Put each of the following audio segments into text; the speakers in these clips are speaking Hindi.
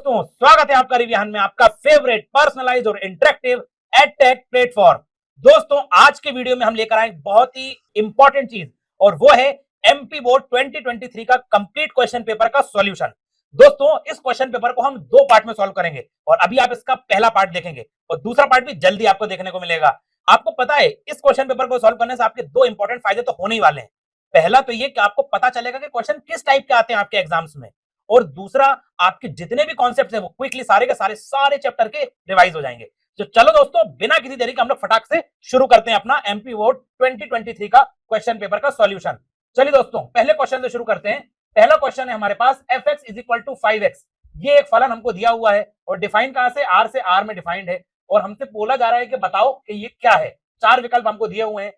दोस्तों, स्वागत है आपका रिविजन में, आपका फेवरेट पर्सनलाइज्ड और इंटरेक्टिव एडटेक प्लेटफॉर्म। दोस्तों, आज के वीडियो में हम लेकर आए बहुत ही इंपॉर्टेंट चीज, और वो है एमपी बोर्ड 2023 का कंप्लीट क्वेश्चन पेपर का सॉल्यूशन। दोस्तों, इस क्वेश्चन पेपर को हम दो पार्ट में सॉल्व करेंगे, और अभी आप इसका पहला पार्ट देखेंगे और दूसरा पार्ट भी जल्दी आपको देखने को मिलेगा। आपको पता है, इस क्वेश्चन पेपर को सॉल्व करने से आपके दो इंपॉर्टेंट फायदे तो होने ही वाले हैं। पहला तो ये कि आपको पता चलेगा कि क्वेश्चन किस टाइप के आते हैं आपके एग्जाम्स में, और दूसरा, आपके जितने भी कॉन्सेप्ट्स हैं वो क्विकली सारे के सारे चैप्टर के रिवाइज हो जाएंगे। तो चलो दोस्तों, बिना किसी देरी के हम लोग फटाक से शुरू करते हैं अपना एमपी बोर्ड 2023 का क्वेश्चन पेपर का सॉल्यूशन। चलिए दोस्तों, पहले क्वेश्चन से शुरू करते हैं। पहला क्वेश्चन है हमारे पास fx = 5x। ये एक फलन हमको दिया हुआ है और डिफाइन कहां से, r से, r में डिफाइंड है, और हमसे बोला जा रहा है कि बताओ कि ये क्या है। चार विकल्प हमको दिए हुए हैं।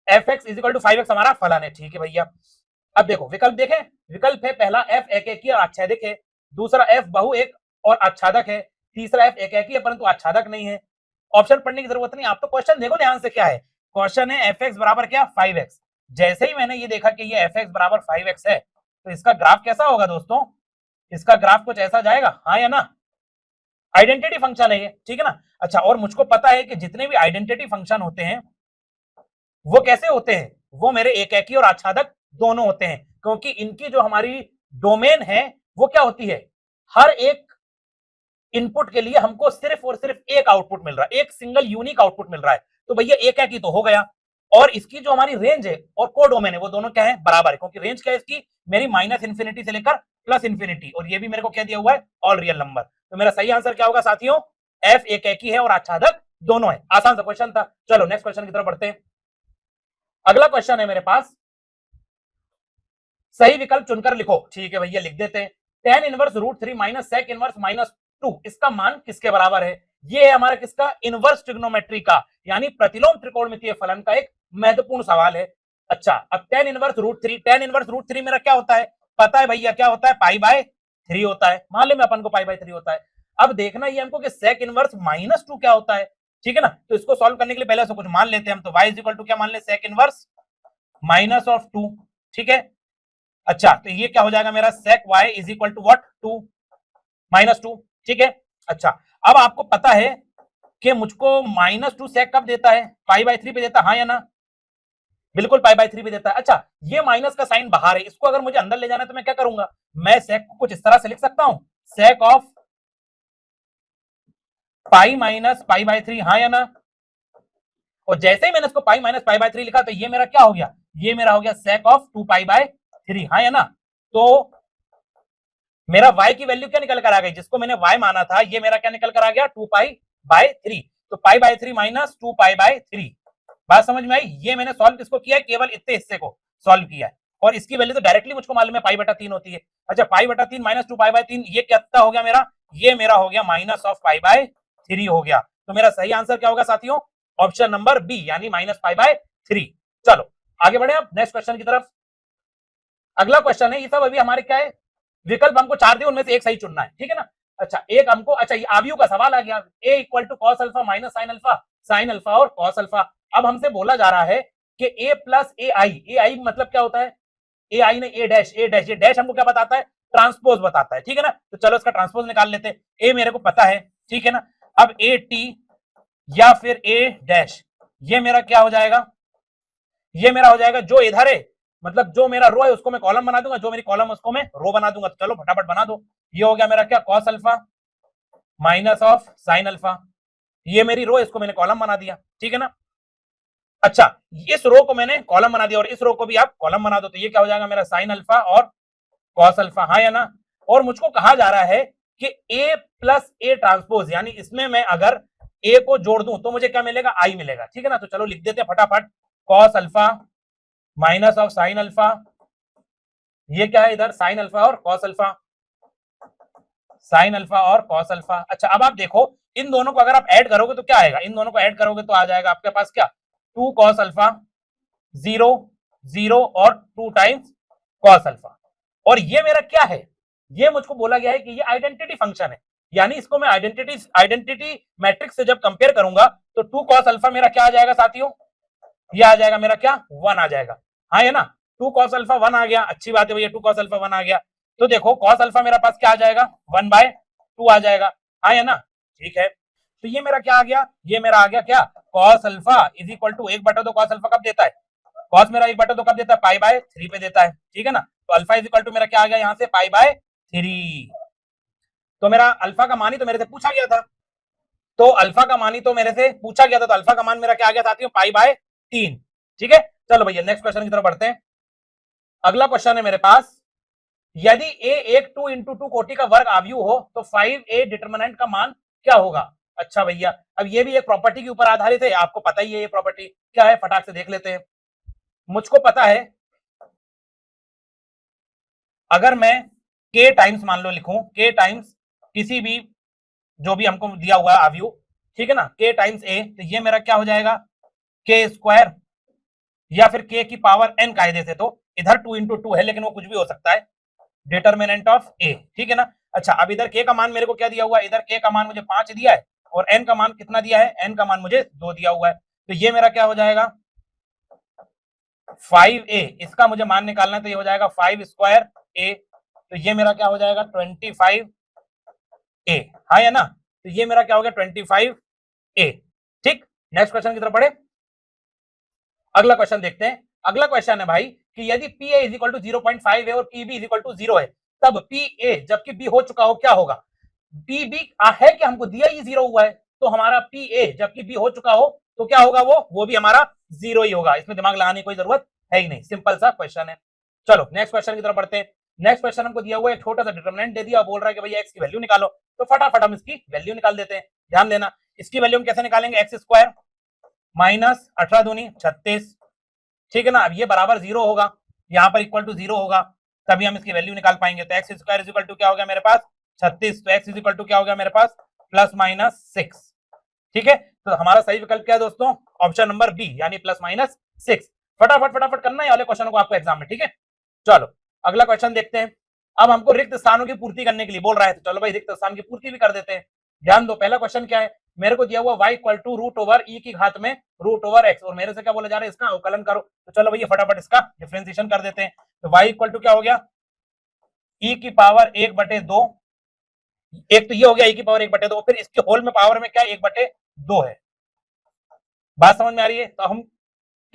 fx = 5x हमारा फलन है, ठीक है भैया। अब देखो विकल्प देखें, विकल्प है पहला f एकेकी और आच्छादिक है, दूसरा f बहुएक और आच्छादक है, तीसरा f एकेकी है परंतु आच्छादक नहीं है। ऑप्शन पढ़ने की जरूरत नहीं, आप तो क्वेश्चन देखो ध्यान से। क्या है क्वेश्चन? है fx बराबर क्या, 5x। जैसे ही मैंने ये देखा कि ये fx बराबर 5x है, तो इसका ग्राफ कैसा होगा दोस्तों? इसका ग्राफ कुछ ऐसा जाएगा, हाँ या ना? आइडेंटिटी फंक्शन है ये, ठीक है ना। अच्छा, और मुझको पता है कि जितने भी आइडेंटिटी फंक्शन होते हैं वो कैसे होते हैं, वो मेरे एकेकी और आच्छादक दोनों होते हैं, क्योंकि इनकी जो हमारी डोमेन है वो क्या होती है, हर एक इनपुट के लिए हमको सिर्फ और सिर्फ एक आउटपुट मिल रहा है, एक सिंगल यूनिक आउटपुट मिल रहा है। तो भैया एकेकी तो हो गया, और इसकी जो हमारी रेंज है और को डोमेन है वो दोनों क्या है, बराबर है, क्योंकि रेंज क्या है इसकी, मेरी -∞ से लेकर +∞, और ये भी मेरे को क्या दिया हुआ है, ऑल रियल नंबर। तो मेरा सही आंसर क्या होगा साथियों? f एकेकी है और आच्छादक दोनों है। आसान सा क्वेश्चन था। चलो नेक्स्ट क्वेश्चन की तरफ बढ़ते हैं। अगला क्वेश्चन है मेरे पास, सही विकल्प चुनकर लिखो। ठीक है भैया, लिख देते हैं। tan इनवर्स √3 - sec इनवर्स -2, इसका मान किसके बराबर है? ये है हमारा किसका, इनवर्स ट्रिग्नोमेट्री का, यानी प्रतिलोम त्रिकोणमितीय फलन का एक महत्वपूर्ण सवाल है। अच्छा, अब tan इनवर्स √3 मेरा क्या होता है, पता है भैया क्या होता है, π/3 होता है। मान ले मैं अपन को π/3 होता है। अब देखना ये हमको कि sec इनवर्स -2 क्या होता है, ठीक है ना। तो इसको सॉल्व करने के लिए पहले से कुछ मान लेते हैं हम। तो y = क्या मान ले, sec इनवर्स -2, ठीक है। अच्छा, तो ये क्या हो जाएगा मेरा, sec y = what, 2 -2, ठीक है। अच्छा, अब आपको पता है कि मुझको -2 sec कब देता है, π/3 पे देता है, हाँ या ना? बिल्कुल π/3 पे देता है। अच्छा, ये माइनस का साइन बाहर है, इसको अगर मुझे अंदर ले जाना है तो मैं क्या करूंगा, मैं sec को कुछ इस तरह से लिख सकता हूं, sec ऑफ पाई माइनस π/3, हाँ या ना? और जैसे ही मैंने इसको पाई माइनस π/3 लिखा, तो ये मेरा क्या हो गया, ये मेरा हो गया sec ऑफ 2π/3, हाँ या ना? तो मेरा y की वैल्यू क्या निकल कर आ गई, जिसको मैंने y माना था, ये मेरा क्या निकल कर आ गया, 2π/3। तो π/3 माइनस 2π/3, बात समझ में आई? ये मैंने सॉल्व किसको किया है, केवल इतने हिस्से को सॉल्व किया है, और इसकी वैल्यू तो डायरेक्टली मुझको मालूम है π/3 होती है। अच्छा, π/3 माइनस 2π/3, ये कितना हो गया मेरा, ये मेरा हो गया -π/3 हो गया। तो मेरा सही आंसर क्या होगा साथियों, ऑप्शन नंबर बी, यानी -π/3। चलो आगे बढ़े आप नेक्स्ट क्वेश्चन की तरफ। अगला क्वेश्चन है, ये सब अभी हमारे क्या है, विकल्प हमको चार दिए, उनमें से एक सही चुनना है, ठीक है ना। अच्छा, एक हमको, अच्छा ये आव्यूह का सवाल आ गया, a = cos alpha minus sin alpha और cos अल्फा। अब हमसे बोला जा रहा है कि a + ai मतलब क्या होता है, ai ने a डैश, ये डैश हमको क्या बताता है, ट्रांसपोज बताता है, ठीक है ना। तो चलो इसका ट्रांसपोज निकाल लेते हैं। a मेरे को पता है, ठीक है ना। अब a t या फिर a डैश, ये मेरा क्या हो जाएगा, ये मेरा हो जाएगा जो इधर है, मतलब जो मेरा रो है उसको मैं कॉलम बना दूंगा, जो मेरी कॉलम उसको मैं रो बना दूंगा। चलो फटाफट बना दो। ये हो गया मेरा क्या, cos alpha minus of sin alpha, ये मेरी रो, इसको मैंने कॉलम बना दिया, ठीक है ना। अच्छा, इस रो को मैंने कॉलम बना दिया और इस रो को भी आप कॉलम बना दो, तो ये क्या हो जाएगा मेरा, sin अल्फा और cos अल्फा, हाँ या ना। और मुझको कहा जा रहा है कि a + a ट्रांसपोज, यानी इसमें मैं अगर a को जोड़ दूं तो मुझे क्या मिलेगा, i मिलेगा, ठीक है ना। तो चलो लिख देते हैं फटाफट, cos alpha minus of sin alpha, ये क्या है इधर, sin अल्फा और cos अल्फा, sin अल्फा और cos अल्फा। अच्छा, अब आप देखो इन दोनों को अगर आप ऐड करोगे तो क्या आएगा, इन दोनों को ऐड करोगे तो आ जाएगा आपके पास क्या, 2 cos अल्फा 0 0 और 2 टाइम्स cos अल्फा। और ये मेरा क्या है, ये मुझको बोला गया है कि ये आइडेंटिटी फंक्शन है, यानी इसको मैं आइडेंटिटी मैट्रिक्स से जब कंपेयर करूंगा तो 2 cos अल्फा मेरा क्या आ जाएगा साथियों, ये आ जाएगा मेरा क्या, 1 आ जाएगा, हाँ है ना। 2 cos अल्फा 1 आ गया, अच्छी बात है भैया, 2 cos अल्फा 1 आ गया। तो देखो cos अल्फा मेरे पास क्या आ जाएगा, 1/2 2 आ जाएगा, हाँ या ना, ठीक है। तो ये मेरा क्या आ गया, ये मेरा आ गया क्या, cos alpha is equal to 1/2 cos alpha कब देता है, cos मेरा 1/2 कब देता है, पाई/3 पे देता है, ठीक है ना। तो अल्फा इज इक्वल टू मेरा क्या आ गया यहाँ से पाई/3। तो मेरा अल्फा का मान ही तो मेरे से पूछा गया था, तो अल्फा का मान ही तो मेरे से पूछा गया था, तो अल्फा का मान मेरा क्या आ गया साथियों, पाई/3, ठीक है। चलो भैया नेक्स्ट क्वेश्चन की तरफ बढ़ते हैं। अगला क्वेश्चन है मेरे पास, यदि a एक 2 × 2 कोटि का वर्ग आव्यूह हो तो 5a डिटरमिनेंट का मान क्या होगा। अच्छा भैया, अब ये भी एक प्रॉपर्टी के ऊपर आधारित है, आपको पता ही है ये प्रॉपर्टी क्या है, फटाक से देख लेते हैं। मुझको पता है, अगर मैं k टाइम्स मान लो लिखूं, k टाइम्स किसी भी जो भी हमको दिया हुआ है आव्यूह, ठीक है ना, k टाइम्स a, तो ये मेरा क्या हो जाएगा k² या फिर k की पावर n कायदे से, तो इधर 2 × 2 है लेकिन वो कुछ भी हो सकता है, डिटरमिनेंट ऑफ a, ठीक है ना। अच्छा, अब इधर k का मान मेरे को क्या दिया हुआ है, इधर k का मान मुझे 5 दिया है और n का मान कितना दिया है, n का मान मुझे 2 दिया हुआ है, तो ये मेरा क्या हो जाएगा 5a, इसका मुझे मान निकालना है तो ये हो जाएगा 5² a, तो ये मेरा क्या हो जाएगा 25a, हाँ या ना, तो ये मेरा क्या हो गया 25a, ठीक। नेक्स्ट क्वेश्चन की तरफ बढ़े, अगला क्वेश्चन देखते हैं। अगला क्वेश्चन है भाई कि यदि PA इज इक्वल टू 0.5 है और PB इज इक्वल टू 0 है, तब PA जबकि B हो चुका हो क्या होगा। PB है कि हमको दिया ही 0 हुआ है, तो हमारा PA जबकि B हो चुका हो तो क्या होगा, वो भी हमारा 0 ही होगा, इसमें दिमाग लगाने की कोई जरूरत है ही नहीं, सिंपल सा क्वेश्चन है। चलो नेक्स्ट क्वेश्चन की तरफ बढ़ते हैं। नेक्स्ट क्वेश्चन हमको दिया हुआ है, एक छोटा सा डिटरमिनेंट दे दिया, बोल रहा है कि भैया x की वैल्यू निकालो, तो फटाफट हम इसकी वैल्यू निकाल देते हैं। ध्यान देना, इसकी वैल्यू हम कैसे निकालेंगे, x² माइनस 18 दूनी 36, ठीक है ना। अब ये बराबर 0 होगा, यहाँ पर इक्वल टू 0 होगा, तभी हम इसकी वैल्यू निकाल पाएंगे। तो x² इज इक्वल टू क्या हो गया मेरे पास 36, तो x इज इक्वल टू क्या हो गया मेरे पास +/6, ठीक है। तो हमारा सही विकल्प क्या है दोस्तों, ऑप्शन नंबर बी, यानी +/6। फटाफट फटाफट करना है वाले क्वेश्चन को आपको एग्जाम में, ठीक है। चलो अगला क्वेश्चन देखते हैं। अब हमको रिक्त स्थानों की पूर्ति करने के लिए बोल रहा है, तो चलो भाई रिक्त स्थान की पूर्ति भी कर देते हैं। ध्यान दो, पहला क्वेश्चन क्या है, मेरे को दिया हुआ y इक्वल टू √e की घात में √x, और मेरे से क्या बोला जा रहा है, इसका अवकलन करो। तो चलो भैया फटाफट इसका डिफरेंशिएशन कर देते हैं। तो y इक्वल टू क्या हो गया e की पावर 1/2, एक तो ये हो गया e की पावर 1/2, फिर इसके होल में पावर में क्या 1/2 है। बात समझ में आ रही है। तो हम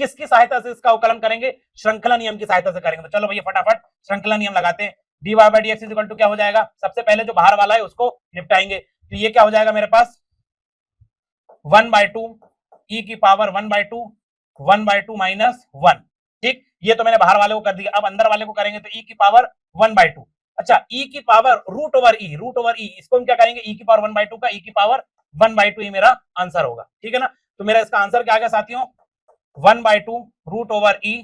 किसकी सहायता से इसका अवकलन करेंगे, श्रृंखला नियम की सहायता से करेंगे। तो चलो भैया फटाफट श्रृंखला नियम लगाते हैं। dy/dx इज इक्वल टू क्या हो जाएगा, सबसे पहले जो बाहर वाला है उसको निपटाएंगे, तो ये क्या हो जाएगा मेरे पास 1/2 e की पावर 1/2 1/2 माइनस 1, ठीक। ये तो मैंने बाहर वाले को कर दिया, अब अंदर वाले को करेंगे तो e की पावर 1/2। अच्छा, e की पावर √e, इसको हम क्या करेंगे, e की पावर 1/2 का e की पावर 1/2 ही मेरा आंसर होगा, ठीक है ना। तो मेरा इसका आंसर क्या आ गया साथियों 1/2 √e,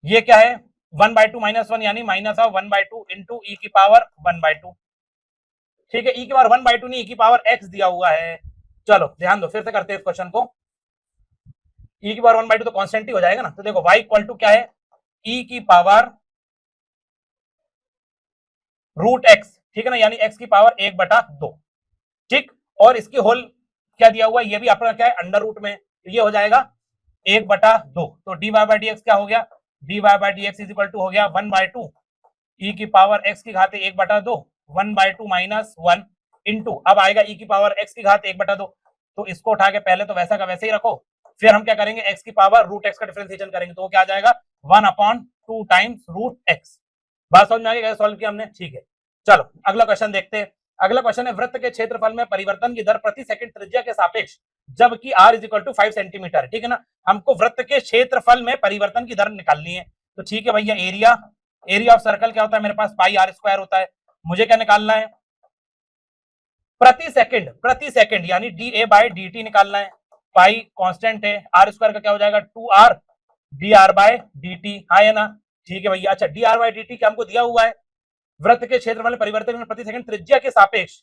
ये क्या है 1/2 माइनस 1 यानी -1/2 इंटू e की पावर 1/2, ठीक है। e की पावर 1/2 नहीं, e की पावर x दिया हुआ है। चलो ध्यान दो, फिर से करते हैं इस क्वेश्चन को। e की पावर 1/2 तो कांस्टेंट ही हो जाएगा ना। तो देखो y इक्वल टू क्या है e की पावर √x, ठीक है ना, यानी x की पावर 1/2, ठीक। और इसकी होल क्या दिया हुआ है, ये भी अपना क्या है अंडर रूट में, तो ये हो जाएगा 1/2। तो dy/dx क्या हो गया, dy/dx इज इक्वल टू हो गया 1/2 e की पावर x की घात 1/2 1/2 माइनस 1 इंटू, अब आएगा e की पावर x की घात 1/2, तो इसको उठा के पहले तो वैसा का वैसे ही रखो, फिर हम क्या करेंगे x की पावर √x का डिफरेंशिएशन करेंगे, तो वो क्या आ जाएगा 1/2 टाइम्स √x। बात समझ में आ गई, कैसे सॉल्व किया हमने, ठीक है। चलो अगला क्वेश्चन देखते हैं। अगला क्वेश्चन है, वृत्त के क्षेत्रफल में परिवर्तन की दर प्रति सेकंड त्रिज्या के सापेक्ष जबकि r is equal to 5 centimetre, ठीक है ना। हमको वृत्त के क्षेत्रफल में परिवर्तन की दर निकालनी है, तो ठीक है भैया, एरिया ऑफ सर्कल क्या होता है मेरे पास πr² होता है। मुझे क्या निकालना है प्रति सेकंड यानी da/dt निकालना है। पाई कांस्टेंट है, r² का क्या हो जाएगा 2r dr/dt, हाँ या ना, ठीक है भैया। अच्छा, dr/dt क्या हमको दिया हुआ है, वृत्त के क्षेत्रफल में परिवर्तन में प्रति सेकंड त्रिज्या के सापेक्ष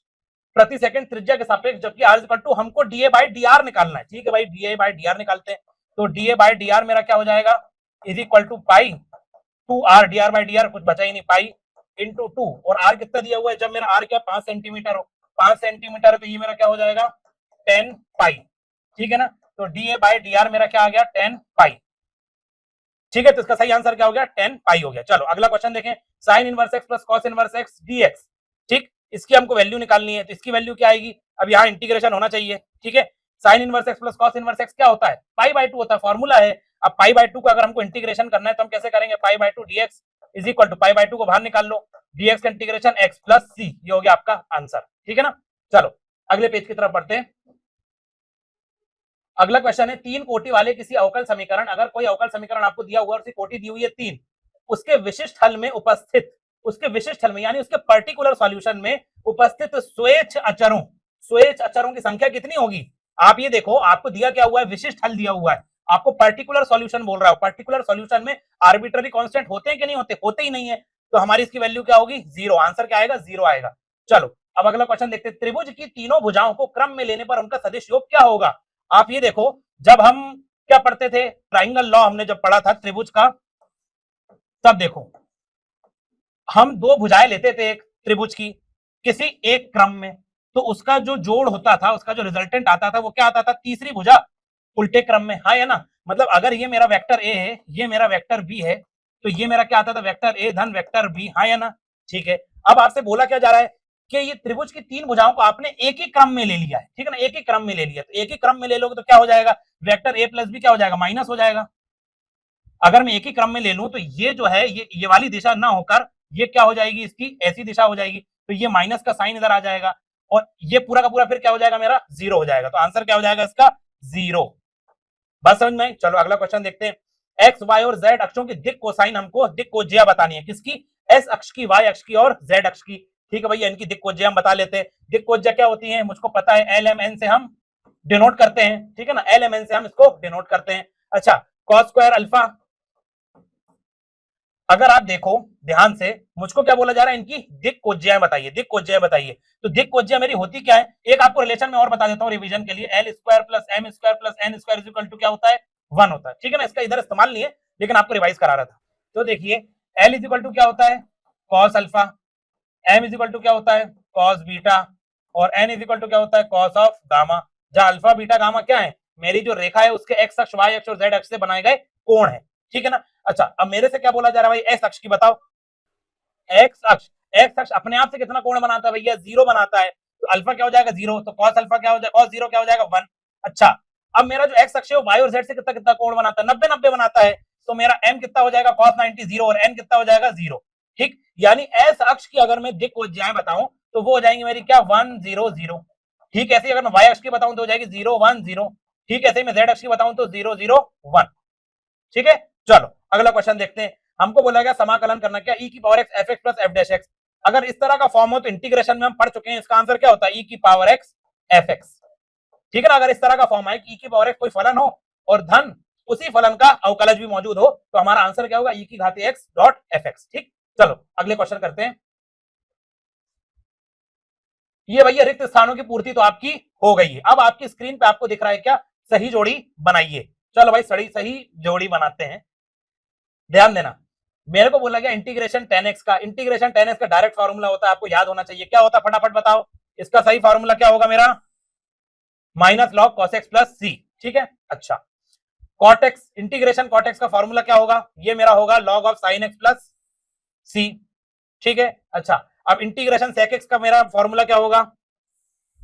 जबकि r इक्वल टू हमको da/dr निकालना है, ठीक है भाई, da/dr निकालते हैं। तो da/dr मेरा क्या हो जाएगा is equal to pi 2r dr/dr, कुछ बचा ही नहीं, पाई इंटू 2, और r कितना दिया हुआ है, जब मेरा r क्या 5 सेंटीमीटर हो, 5 सेंटीमीटर है, तो ये मेरा क्या हो जाएगा 10 पाई, ठीक है ना। तो da/dr मेरा क्या आ गया 10 पाई, ठीक है। तो इसका सही आंसर क्या हो गया 10 पाई हो गया। चलो अगला क्वेश्चन देखें, sin inverse x plus cos inverse x dx, ठीक। इसकी हमको वैल्यू निकालनी है, तो इसकी वैल्यू क्या आएगी, अब यहाँ इंटीग्रेशन होना चाहिए, ठीक है। Sine inverse x plus cos inverse x क्या होता है, पाई बाय 2 होता है, फॉर्मूला है। अब पाई बाय 2 को अगर हमको इंटीग्रेशन करना है तो हम कैसे करेंगे, pi by 2 dx is equal to pi by 2 को बाहर निकाल लो, dx का इंटीग्रेशन x प्लस सी, ये हो गया आपका आंसर, ठीक है ना। चलो अगले पेज की तरफ बढ़ते हैं। अगला क्वेश्चन है, तीन कोटि वाले किसी अवकल समीकरण, अगर कोई अवकल समीकरण आपको दिया हुआ और उसकी कोटि दी हुई है 3, उसके विशिष्ट हल में उपस्थित, उसके विशिष्ट हल में यानी उसके पर्टिकुलर सॉल्यूशन में उपस्थित स्वेच्छ अचरों की संख्या कितनी होगी। आप ये देखो, आपको दिया क्या हुआ है, विशिष्ट हल दिया हुआ है, आपको पर्टिकुलर सॉल्यूशन बोल रहा है, पर्टिकुलर सॉल्यूशन में आर्बिट्ररी कांस्टेंट होते हैं कि नहीं होते, होते ही नहीं है, तो हमारी इसकी वैल्यू क्या होगी, 0, आंसर क्या आएगा, 0 आएगा। चलो अब अगला क्वेश्चन देखते हैं, त्रिभुज की तीनों भुजाओं को क्रम में लेने पर उनका सदिश योग क्या होगा। आप ये देखो, जब हम क्या पढ़ते थे, ट्राइंगल लॉ हमने जब पढ़ा था त्रिभुज का, तब देखो हम दो भुजाएं लेते थे एक त्रिभुज की किसी एक क्रम में, तो उसका जो जोड़ होता था, उसका जो रिजल्टेंट आता था वो क्या आता था, तीसरी भुजा उल्टे क्रम में, हाँ है ना। मतलब अगर ये मेरा वेक्टर ए है, ये मेरा वेक्टर बी है, तो ये मेरा क्या आता था, वेक्टर ए धन वेक्टर बी, हाँ है ना, ठीक है। अब आपसे बोला क्या जा रहा है कि ये त्रिभुज की तीन भुजाओं को आपने एक ही क्रम में ले लिया है, ठीक है ना, एक ही क्रम में ले लिया, तो एक ही क्रम में ले लोगे तो क्या हो जाएगा, वेक्टर ए प्लस बी क्या हो जाएगा, माइनस हो जाएगा। अगर मैं एक ही क्रम में ले लूं तो ये जो है, ये वाली दिशा ना होकर ये क्या हो जाएगी, इसकी ऐसी दिशा हो जाएगी, तो ये माइनस का साइन इधर आ जाएगा और ये पूरा का पूरा फिर क्या हो जाएगा, मेरा 0 हो जाएगा, तो आंसर क्या हो जाएगा इसका, 0। बात समझ में आई। चलो अगला क्वेश्चन देखते हैं, एक्स वाई और जेड अक्षों की दिक कोसाइन हमको दिक कोज्या बतानी है, किसकी, एस अक्ष की, वाई अक्ष की और जेड अक्ष की, ठीक है भैया, इनकी दिक कोज्या हम बता लेते हैं। दिक कोज्या क्या होती है, मुझको पता है, एल एम एन से हम डिनोट करते हैं, ठीक है ना, एल एम एन से हम इसको डिनोट करते हैं। अच्छा, कॉस स्क्वायर अल्फा, अगर आप देखो ध्यान से, मुझको क्या बोला जा रहा है, इनकी दिक कोज्या बताइए, दिक कोज्या बताइए, तो दिक कोज्या मेरी होती क्या है, एक आपको रिलेशन में और बता देता हूं रिवीजन के लिए, L square plus M square plus N square is equal to क्या होता है, 1 होता है, ठीक है ना। इसका इधर इस्तेमाल नहीं है लेकिन आपको रिवाइज करा रहा था। तो देखिए एल इज इक्वल टू क्या होता है, cos alpha, M is equal to क्या होता है, कॉस बीटा, और एन इज इक्वल टू क्या होता है, कॉस ऑफ गामा, जहां अल्फा बीटा गामा क्या है, मेरी जो रेखा है उसके एक्स अक्ष, वाई अक्ष और जेड अक्ष से बनाए गए कोण है, ठीक है ना। अच्छा, अब मेरे से क्या बोला जा रहा है भाई, एक्स अक्ष की बताओ, एक्स अक्ष, एक्स अक्ष अपने आप से कितना कोण बनाता है भैया, 0 बनाता है, तो अल्फा क्या हो जाएगा, 0, तो कॉस अल्फा क्या हो जाएगा, कॉस 0 क्या हो जाएगा, 1। अच्छा, अब मेरा जो एक्स अक्ष है वो वाई और जेड से कितना कितना कोण बनाता है, 90-90 बनाता है, तो मेरा एम कितना हो जाएगा, कॉस 90 0, और एन कितना हो जाएगा, 0, ठीक। यानी एस अक्ष की अगर मैं दिक कोज्याएं बताऊं तो वो हो जाएंगी मेरी क्या, 1 0 0, ठीक। ऐसे अगर मैं वाई अक्ष की बताऊं तो हो जाएगी 0 1 0, ठीक। ऐसे मैं जेड अक्ष की बताऊं तो 0 0 1, ठीक है। चलो अगला क्वेश्चन देखते हैं, हमको बोला गया समाकलन करना, क्या e की power x f x plus f dash x, अगर इस तरह का फॉर्म हो तो इंटीग्रेशन में हम पढ़ चुके हैं, इसका आंसर क्या होता है, e की पावर x f x, ठीक है ना। अगर इस तरह का फॉर्म है कि e की पावर x कोई फलन हो और धन उसी फलन का अवकलज भी मौजूद हो, तो हमारा आंसर क्या होगा, e की घात x डॉट f x, ठीक। चलो अगले क्वेश्चन करते हैं, ये भैया रिक्त स्थानों की पूर्ति तो आपकी हो गई है, अब आपकी स्क्रीन पे आपको दिख रहा है क्या, सही जोड़ी बनाइए। चलो भाई सही जोड़ी बनाते हैं, ध्यान देना। मेरे को बोला गया इंटीग्रेशन 10x का, इंटीग्रेशन 10x का डायरेक्ट फार्मूला होता है, आपको याद होना चाहिए, क्या होता है फटाफट बताओ, इसका सही फार्मूला क्या होगा मेरा, minus log cos x plus C, ठीक है। अच्छा, cot x, integration cot x का फार्मूला क्या होगा, ये मेरा होगा log of sine x plus C, ठीक है। अच्छा, अब इंटीग्रेशन सेक एक्स का मेरा फार्मूला क्या होगा,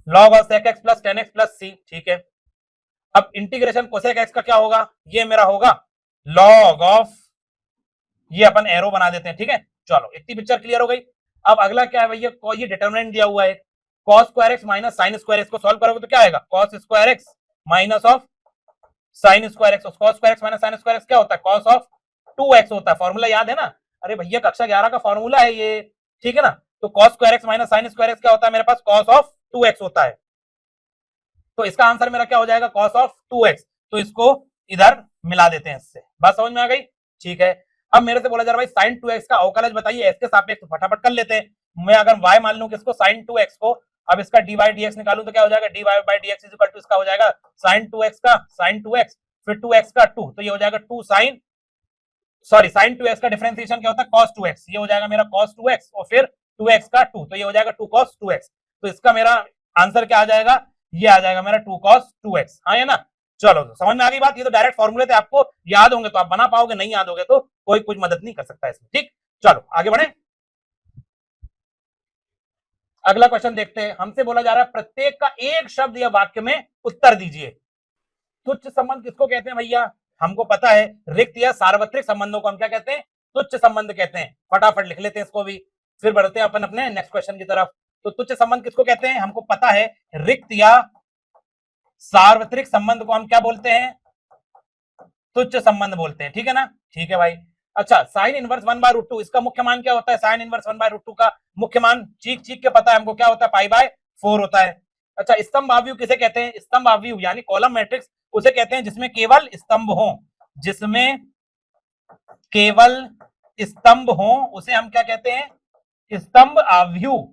log of sec x plus 10x plus C, ठीक है। अब इंटीग्रेशन कोसेक एक्स का क्या होगा, ये मेरा होगा लॉग ऑफ, ये अपन एरो बना देते हैं, ठीक है। चलो इतनी पिक्चर क्लियर हो गई। अब अगला क्या है भैया, ये डिटरमिनेंट दिया हुआ है, cos square x minus sine square x को सॉल्व करोगे तो क्या आएगा, cos square x minus of sine square x, cos square x minus sine square x क्या होता है, cos ऑफ 2x होता है, फॉर्मूला याद है ना, अरे भैया कक्षा 11 का फॉर्मूला है ये, ठीक है ना। तो cos square x minus sine square x क्या होता है मेरे पास, cos ऑफ 2x होता है, तो इसका आंसर मेरा क्या हो जाएगा, cos ऑफ 2x, तो इसको इधर मिला देते हैं इससे, बात समझ में आ गई, ठीक है। अब मेरे से बोला जा रहा है भाई sin 2x का अवकलज बताइए, इसके सापेक्ष फटाफट कर लेते हैं। मैं अगर y मान लूं किसको, sin 2x को, अब इसका dy dx निकालूं तो क्या हो जाएगा, dy by dx is equal to इसका हो जाएगा sin 2x का sin 2x फिर 2x का 2, तो ये हो जाएगा 2 sin 2x का डिफरेंशिएशन क्या होता है, cos 2x, ये हो जाएगा मेरा cos 2x और फिर 2x का 2, तो ये हो जाएगा 2 cos 2x, तो इसका मेरा आंसर क्या आ जाएगा, ये आ जाएगा मेरा 2 cos 2x, हाँ है ना। चलो तो समझ में आ गई बात, ये तो डायरेक्ट फॉर्मूले थे, आपको याद होंगे तो आप बना पाओगे, नहीं याद होगे तो कोई कुछ मदद नहीं कर सकता इसमें, ठीक। चलो आगे बढ़े, अगला क्वेश्चन देखते हैं। हमसे बोला जा रहा है प्रत्येक का एक शब्द या वाक्य में उत्तर दीजिए। तुच्छ संबंध किसको कहते हैं भैया? हमको पता है, रिक्त या सार्वत्रिक संबंधों को हम क्या कहते हैं? तुच्छ संबंध कहते हैं। फटाफट लिख लेते हैं इसको भी, फिर बढ़ते हैं अपन अपने नेक्स्ट क्वेश्चन की तरफ। तो तुच्छ संबंध किसको कहते हैं? हमको पता है, रिक्त या सार्वत्रिक संबंध को हम क्या बोलते हैं? तुच्छ संबंध बोलते हैं। ठीक है ना? ठीक है भाई। अच्छा, साइन इनवर्स 1/√2 इसका मुख्य मान क्या होता है? साइन इनवर्स 1/√2 का मुख्य मान चीख चीख के पता है हमको, क्या होता है? पाई/4 होता है। अच्छा, स्तंभ आव्यूह किसे कहते हैं? स्तंभ आव्यूह यानी कॉलम मैट्रिक्स उसे कहते हैं जिसमें केवल स्तंभ हो, जिसमें केवल स्तंभ हो उसे हम क्या कहते हैं? स्तंभ आव्यूह,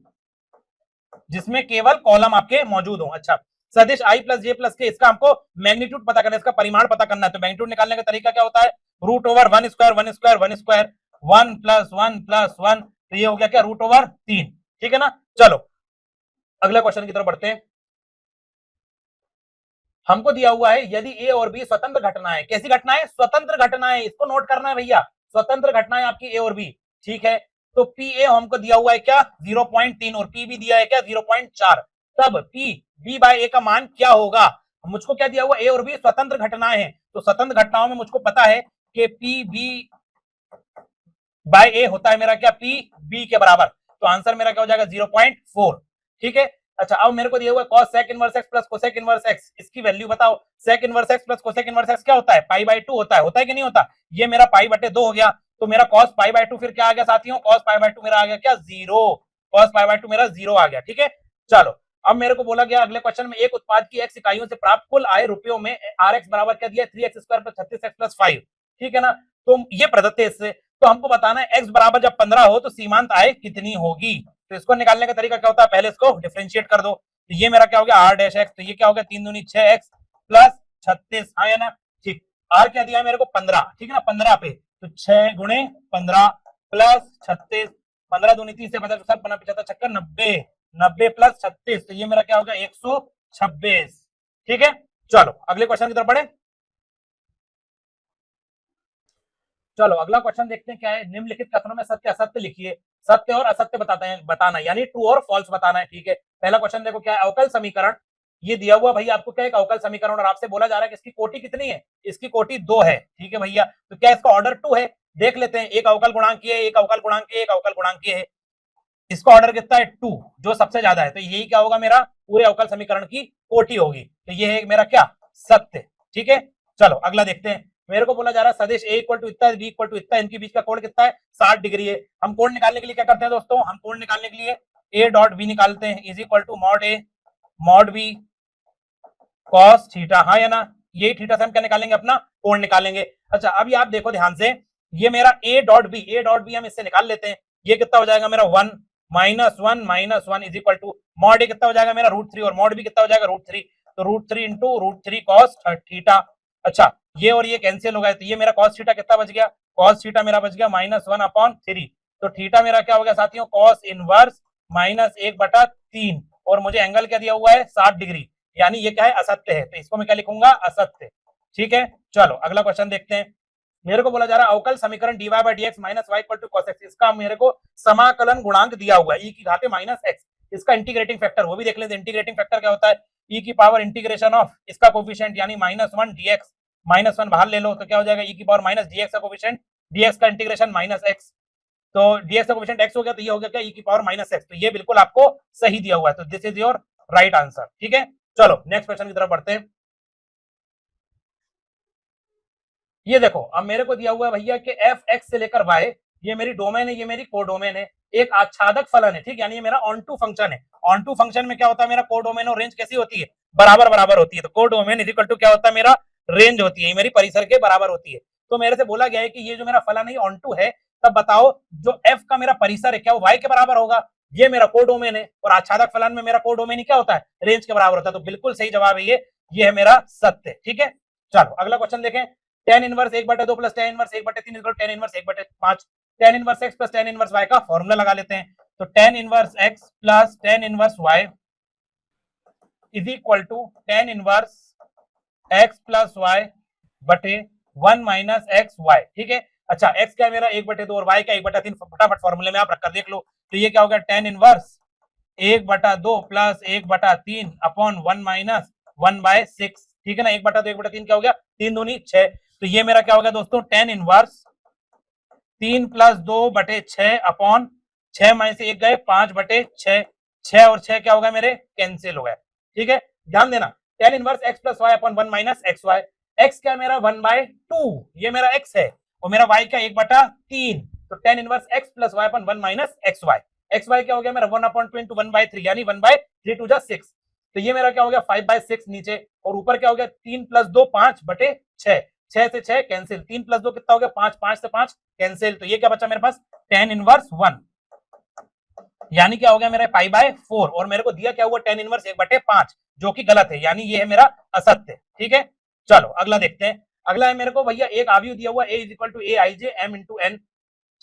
जिसमें केवल कॉलम आपके मौजूद हो। अच्छा, सदिश i प्लस जे प्लस के, इसका हमको मैग्नीट्यूड पता करना है, इसका परिमाण पता करना है। तो मैग्नीट्यूड निकालने का तरीका क्या होता है? √1 square 1 square 1 square 1 plus 1 plus 1, तो ये हो गया क्या? √3। ठीक है ना? चलो अगले क्वेश्चन की तरफ बढ़ते हैं। हमको दिया हुआ है यदि ए और बी स्वतंत्र घटना है। कैसी घटना है? स्वतंत्र घटना है, इसको नोट करना है भैया। स्वतंत्र घटना है आपकी ए और बी। ठीक है, तो पी ए हमको दिया हुआ है क्या? 0.3 और पी बी दिया है क्या? 0.4। तब पी बी बाय ए का मान क्या होगा? मुझको क्या दिया हुआ? ए और बी स्वतंत्र घटनाएं हैं, तो स्वतंत्र घटनाओं में मुझको पता है कि पी बी बाय ए होता है मेरा क्या? पी बी के बराबर। तो आंसर मेरा क्या हो जाएगा? 0.4। ठीक है। अच्छा, अब मेरे को दिया हुआ है cos sec inverse x plus cosec inverse x, इसकी वैल्यू बताओ। sec inverse x plus cosec inverse x क्या होता है? पाई/2 होता है कि नहीं होता? ये मेरा पाई/2 हो गया, तो मेरा cos पाई/2 फिर क्या आ गया साथियों? cos पाई/2 मेरा आ गया क्या? 0। cos पाई/2 मेरा 0 आ गया। ठीक है, चलो अब मेरे को बोला गया अगले क्वेश्चन में, एक उत्पाद की x इकाइयों से प्राप्त कुल आय रुपयों में rx बराबर क्या दिया? 3x square plus 36x plus 5। ठीक है ना? तो ये प्रदत्त है इससे, तो हमको बताना है x बराबर जब 15 हो तो सीमांत आय कितनी होगी। तो इसको निकालने का तरीका क्या होता है? पहले इसको डिफरेंशिएट कर दो, तो ये मेरा क्या हो गया? r डैश x, तो ये क्या हो गया? 3 दूनी 6x प्लस 36। हाँ या ना? ठीक, r क्या दिया है मेरे को? 15। ठीक है ना? 15 पे तो 6 गुणे 15 प्लस 36, 15 दूनी 30 से 50 50 75 56 90, 90 प्लस 36, तो ये मेरा क्या हो गया? 126। ठीक है, चलो अगले क्वेश्चन की तरफ बढ़े। चलो अगला क्वेश्चन देखते हैं क्या है। निम्नलिखित कथनों में सत्य असत्य लिखिए। सत्य और असत्य बताना यानी ट्रू और फॉल्स बताना है। ठीक है, पहला क्वेश्चन देखो क्या है? अवकल समीकरण ये दिया हुआ भैया आपको क्या? एक अवकल समीकरण, और आपसे बोला जा रहा है कि इसकी कोटि कितनी है? इसकी कोटि 2 है। ठीक है भैया, तो क्या इसका ऑर्डर 2 है? देख लेते हैं। एक अवकल गुणांकीय है, एक अवकल गुणांकीय, एक अवकल गुणांकीय है। इसका ऑर्डर कितना है? 2, जो सबसे ज्यादा है, तो यही क्या होगा? मेरा पूरे अवकल समीकरण की कोटि होगी, तो ये है मेरा क्या? सत्य। ठीक है, चलो अगला देखते हैं। मेरे को बोला जा रहा है सदिश ए इक्वल टू इतना, बी इक्वल टू इतना, इनके बीच का कोण कितना है? 60 डिग्री है। हम कोण निकालने के लिए क्या करते हैं दोस्तों? हम कोण निकालने के लिए ए डॉट बी निकालते हैं, is equal to mod A mod B cos theta. हाँ या ना? ये थीटा से हम क्या निकालेंगे? अपना कोण निकालेंगे। अच्छा, अभी आप देखो ध्यान से, ये मेरा ए डॉट बी हम इससे निकाल लेते हैं। ये कितना हो जाएगा मेरा? 1 -1 -1 इज इक्वल टू मॉड ए कितना हो जाएगा मेरा? √3, और मॉड बी कितना हो जाएगा? √3, तो √3 इंटू √3 कॉस थीटा। अच्छा, ये और ये कैंसिल हो गया, तो ये मेरा कॉस थीटा कितना बच गया? कॉस थीटा मेरा बच गया -1/3, तो थीटा मेरा क्या हो गया साथियों? कॉस इनवर्स -1/3, और मुझे एंगल क्या दिया हुआ है? 60 डिग्री, यानी ये क्या है? असत्य है, तो इसको मैं क्या लिखूंगा? असत्य। ठीक है, चलो अगला क्वेश्चन देखते हैं। मेरे को बोला जा रहा है अवकल समीकरण dy by dx minus y equal to cos x, इसका मेरे को समाकलन गुणांक दिया हुआ है e की घाते -x, इसका इंटीग्रेटिंग फैक्टर वो भी देख लेते हैं। इंटीग्रेटिंग फैक्टर क्या होता है? e की पावर इंटीग्रेशन ऑफ इसका कोफिशिएंट यानी -1 dx, -1 बाहर ले लो तो क्या हो जाएगा? e की पावर माइनस dx का कोफिशिएंट, dx का इंटीग्रेशन -x, तो dx का कोफिशिएंट x हो गया, तो ये हो गया क्या? e की पावर -x, तो ये बिल्कुल आपको सही दिया हुआ है, तो this is your right answer. ठीक है, चलो नेक्स्ट क्वेश्चन की तरफ बढ़ते हैं। ये देखो, अब मेरे को दिया हुआ है भैया कि एफ एक्स से लेकर वाई, ये मेरी डोमेन है, ये मेरी कोडोमेन है, एक आच्छादक फलन है। ठीक, यानी ये मेरा ऑन टू फंक्शन है। ऑन टू फंक्शन में क्या होता है? मेरा कोडोमेन और रेंज कैसी होती है? बराबर बराबर होती है। तो कोडोमेन इज इक्वल टू क्या होता है? मेरा रेंज होती है, मेरी परिसर के बराबर होती है। तो मेरे से बोला गया है कि ये जो मेरा फलन है ऑन टू है, तब बताओ जो एफ का मेरा परिसर है क्या वो वाई के बराबर होगा? ये मेरा कोडोमेन है, और आच्छादक फलन में मेरा कोडोमेन ही क्या होता है? रेंज के बराबर होता है। तो बिल्कुल सही जवाब है ये है मेरा सत्य। ठीक है, चलो अगला क्वेश्चन देखें। tan inverse 1/2 plus tan inverse 1/3 equal tan inverse 1/5, tan inverse x plus tan inverse y का फॉर्मूला लगा लेते हैं। तो tan inverse x plus tan inverse y is equal to tan inverse x plus y बटे 1 माइनस एक्स वाई। ठीक है, अच्छा x क्या है मेरा? 1/2 और y का 1/3, फटाफट फॉर्मूले में आप रखकर देख लो, तो ये क्या हो गया? tan inverse 1/2 plus 1/3 upon 1 minus 1/6, ठीक है ना। 1/2 1/3 क्या हो गया, 3 दूनी 6। तो ये मेरा क्या हो गया दोस्तों, tan इनवर्स 3 + 2/6 अपॉन 6 में से 1 गए 5/6, 6 और 6 क्या होगा मेरे, कैंसिल हो गए, ठीक है। ध्यान देना, tan inverse x + y upon 1 minus xy, x क्या मेरा 1/2, ये मेरा x है, और मेरा y क्या 1/3, तो tan inverse x + y upon 1 minus xy, xy क्या हो गया मेरा 1/2 1/3 यानी 1/3 2 जा 6, तो ये मेरा क्या हो गया 5/6 नीचे, और ऊपर क्या हो गया 3 + 2 5/6, 6 से 6 कैंसिल, 3 + 2 कितना हो गया 5, 5 से 5 कैंसिल, तो ये क्या बचा मेरे पास tan इनवर्स 1, यानी क्या हो गया मेरा π/4, और मेरे को दिया क्या हुआ tan इनवर्स 1/5, जो कि गलत है, यानी ये है मेरा असत्य, ठीक है। चलो अगला देखते हैं। अगला है मेरे को भैया एक अवयव दिया हुआ a = aij m × n,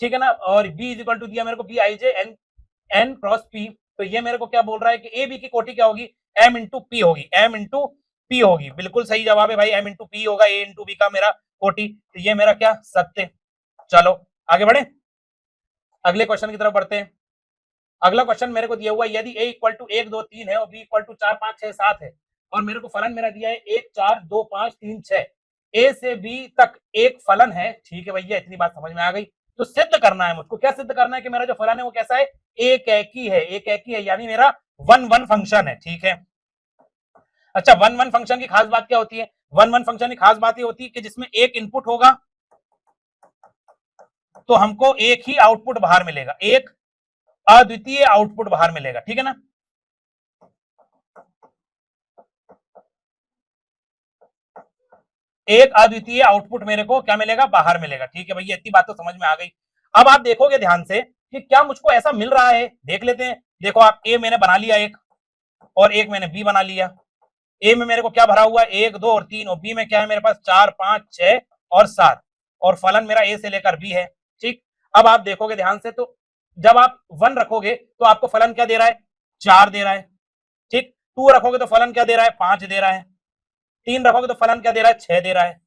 ठीक है ना, और b = दिया मेरे को bij n क्रॉस p, तो ये मेरे को क्या बोल रहा है कि ए बी की कोटि क्या होगी, m × p होगी, m × p होगी, बिल्कुल सही जवाब है भाई, m × p होगा, a × b का मेरा कोटि, तो ये मेरा क्या सत्य। चलो आगे बढ़े, अगले क्वेश्चन की तरफ बढ़ते हैं। अगला क्वेश्चन मेरे को दिया हुआ है, यदि a = 1 2 3 है और b = 4 5 6 7 है, और मेरे को फलन मेरा दिया है 1 4 2 5 3 6, a से b तक एक फलन है, ठीक है भैया, इतनी बात समझ में आ गई। तो सिद्ध करना है मुझको, क्या सिद्ध करना है कि मेरा जो फलन है वो कैसा है, एक एकी है, एक एकी है, यानी मेरा 1 1 फंक्शन है, ठीक है। अच्छा 1 1 फंक्शन की खास बात क्या होती है, 1 1 फंक्शन की खास बात ये होती है कि जिसमें एक इनपुट होगा तो हमको एक ही आउटपुट बाहर मिलेगा, एक अद्वितीय आउटपुट बाहर मिलेगा, ठीक है ना। एक अद्वितीय आउटपुट मेरे को क्या मिलेगा, बाहर मिलेगा, ठीक है भैया, इतनी बात तो समझ में आ गई। अब आप देखोगे ध्यान से कि क्या मुझको ऐसा मिल रहा है, देख लेते हैं। देखो आप, ए मैंने बना लिया एक, और एक मैंने बी बना लिया। ए में मेरे को क्या भरा हुआ है 1 2 और 3, और बी में क्या है मेरे पास 4 5 6 और 7, और फलन मेरा ए से लेकर बी है, ठीक। अब आप देखोगे ध्यान से, तो जब आप 1 रखोगे तो आपको फलन क्या दे रहा है, 4 दे रहा है, ठीक। 2 रखोगे तो फलन क्या दे रहा है, 5 दे रहा है। 3 रखोगे तो फलन क्या दे रहा है, 6 दे रहा है,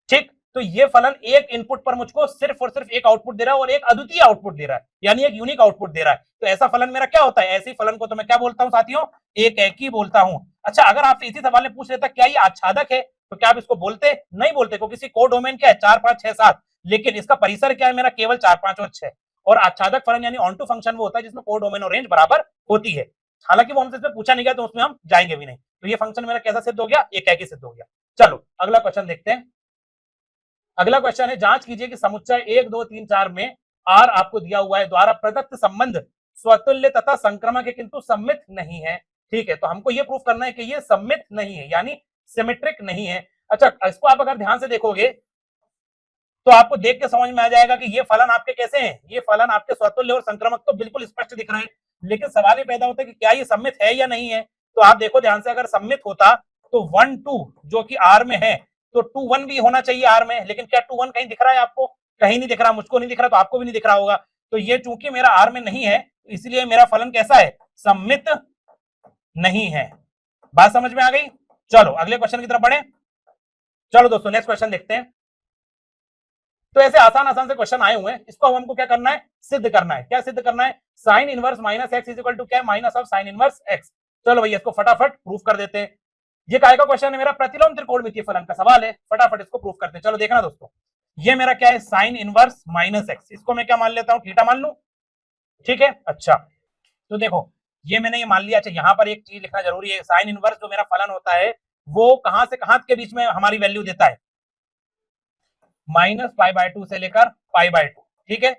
ठीक। तो ये फलन एक इनपुट पर मुझको सिर्फ और सिर्फ एक आउटपुट दे रहा है, और एक अद्वितीय आउटपुट दे रहा है, यानी एक यूनिक आउटपुट दे रहा है। तो ऐसा फलन मेरा क्या होता है, ऐसे फलन को तो मैं क्या बोलता हूं साथियों, एक एकी बोलता हूं। अच्छा अगर आपसे इसी सवाल में पूछ लेता क्या ये आच्छादक है, तो क्या आप इसको बोलते, नहीं बोलते, क्योंकि इसकी कोडोमेन क्या है 4 5 6 7, लेकिन इसका परिसर क्या है मेरा, केवल 4 5 और 6, और आच्छादक फलन यानी ऑन टू फंक्शन वो होता है जिसमें कोडोमेन और रेंज बराबर होती है। हालांकि वो हमसे इसमें पूछा नहीं गया, तो उसमें हम जाएंगे भी नहीं। तो ये फंक्शन मेरा कैसा सिद्ध हो गया, एक एकी सिद्ध हो गया। चलो अगला क्वेश्चन देखते हैं। अगला क्वेश्चन है, जांच कीजिए कि समुच्चय 1 2 3 4 में आर आपको दिया हुआ है द्वारा प्रदत्त संबंध स्वतुल्य तथा संक्रमक है किंतु सम्मित नहीं है, ठीक है। तो हमको ये प्रूफ करना है कि ये सम्मित नहीं है, यानी सिमेट्रिक नहीं है। अच्छा इसको आप अगर ध्यान से देखोगे तो आपको देख के समझ में आ जाएगा कि ये फलन आपके कैसे हैं, ये फलन आपके स्वतुल्य और संक्रमक तो बिल्कुल स्पष्ट दिख रहे हैं, लेकिन सवाल ये पैदा होता है कि क्या ये सम्मित है या नहीं है। तो आप देखो ध्यान से, अगर सम्मित होता तो 1 2 जो कि आर में है, तो 2 1 भी होना चाहिए आर में, लेकिन क्या 2 1 कहीं दिख रहा है आपको, कहीं नहीं दिख रहा, मुझको नहीं दिख रहा, तो आपको भी नहीं दिख रहा होगा। तो ये चूंकि मेरा आर में नहीं है, इसलिए मेरा फलन कैसा है, सम्मित नहीं है। बात समझ में आ गई। चलो अगले क्वेश्चन की तरफ बढ़े। चलो दोस्तों नेक्स्ट क्वेश्चन देखते हैं। तो ऐसे आसान आसान से क्वेश्चन आए हुए हैं, इसको हमको क्या करना है, सिद्ध करना है। क्या सिद्ध करना है, sine inverse minus x is equal to क्या, minus of sine inverse x. चलो भैया इसको फटाफट प्रूफ कर देते हैं। ये काय का क्वेश्चन है, मेरा प्रतिलोम त्रिकोणमितीय फलन का सवाल है, फटाफट इसको प्रूफ करते हैं। चलो देखना दोस्तों, ये मेरा क्या है साइन इनवर्स माइनस एक्स, इसको मैं क्या मान लेता हूं, थीटा मान लूं, ठीक है। अच्छा तो देखो ये मैंने ये मान लिया। अच्छा यहाँ पर एक चीज लिखना जरूरी है, साइन इनवर्स जो मेरा फलन होता है वो कहां से कहां के बीच में हमारी वैल्यू देता है, -π/2 से लेकर π/2, ठीक है।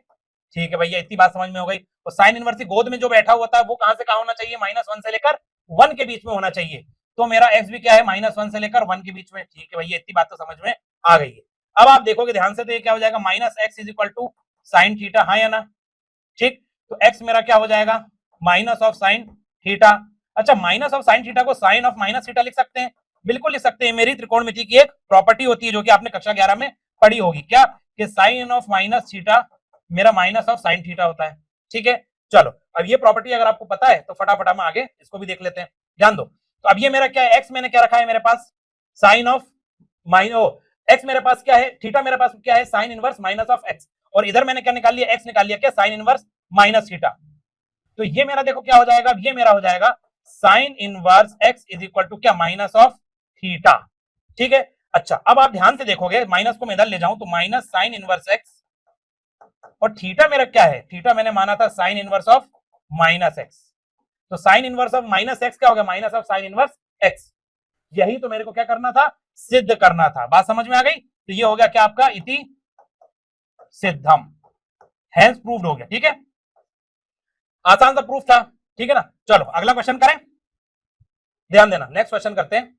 ठीक है भैया इतनी बात समझ में हो गई। तो साइन इनवर्स की गोद में जो बैठा होता है वो कहां से कहां होना चाहिए, -1 से लेकर 1 के बीच में होना चाहिए। तो मेरा एक्स भी क्या है, -1 से लेकर 1 के बीच में, ठीक है भैया इतनी बात तो समझ में आ गई है। अब आप देखोगे ध्यान से, तो ये क्या हो जाएगा, -x is equal to sine theta, हाँ या ना, ठीक। तो x मेरा क्या हो जाएगा, माइनस ऑफ साइन थीटा। अच्छा माइनस ऑफ साइन थीटा को साइन ऑफ माइनस थीटा लिख सकते हैं, बिल्कुल लिख सकते हैं। मेरी त्रिकोणमिति की एक प्रॉपर्टी होती है जो कि आपने कक्षा 11 में पढ़ी होगी, क्या कि साइन ऑफ माइनस थीटा मेरा माइनस ऑफ साइन थीटा होता है, ठीक है। चलो अब ये प्रॉपर्टी अगर आपको पता है तो फटाफट हम आगे इसको भी देख लेते हैं, ध्यान दो। तो अब ये मेरा क्या है, एक्स मैंने क्या रखा है मेरे पास, साइन ऑफ एक्स मेरे पास क्या है, थीटा मेरे पास क्या है, sine inverse minus of x, और इधर मैंने क्या निकाल लिया, एक्स निकाल लिया क्या, साइन इनवर्स माइनस थीटा। तो ये मेरा देखो क्या हो जाएगा, ये मेरा हो जाएगा sine inverse x is equal to क्या, माइनस ऑफ थीटा। ठीक है, अच्छा अब आप ध्यान से देखोगे, माइनस को मैं इधर ले जाऊं तो माइनस साइन इनवर्स एक्स, और थीटा मेरा क्या है, थीटा मैंने माना था sine inverse of minus x, तो sine inverse of minus x क्या हो गया, minus of sine inverse x. यही तो मेरे को क्या करना था, सिद्ध करना था। बात समझ में आ गई? तो ये हो गया क्या आपका इति सिद्धम, हैंस प्रूव्ड हो गया। ठीक है, आसान सा प्रूफ था। ठीक है ना, चलो अगला क्वेश्चन करें, ध्यान देना। नेक्स्ट क्वेश्चन करते हैं।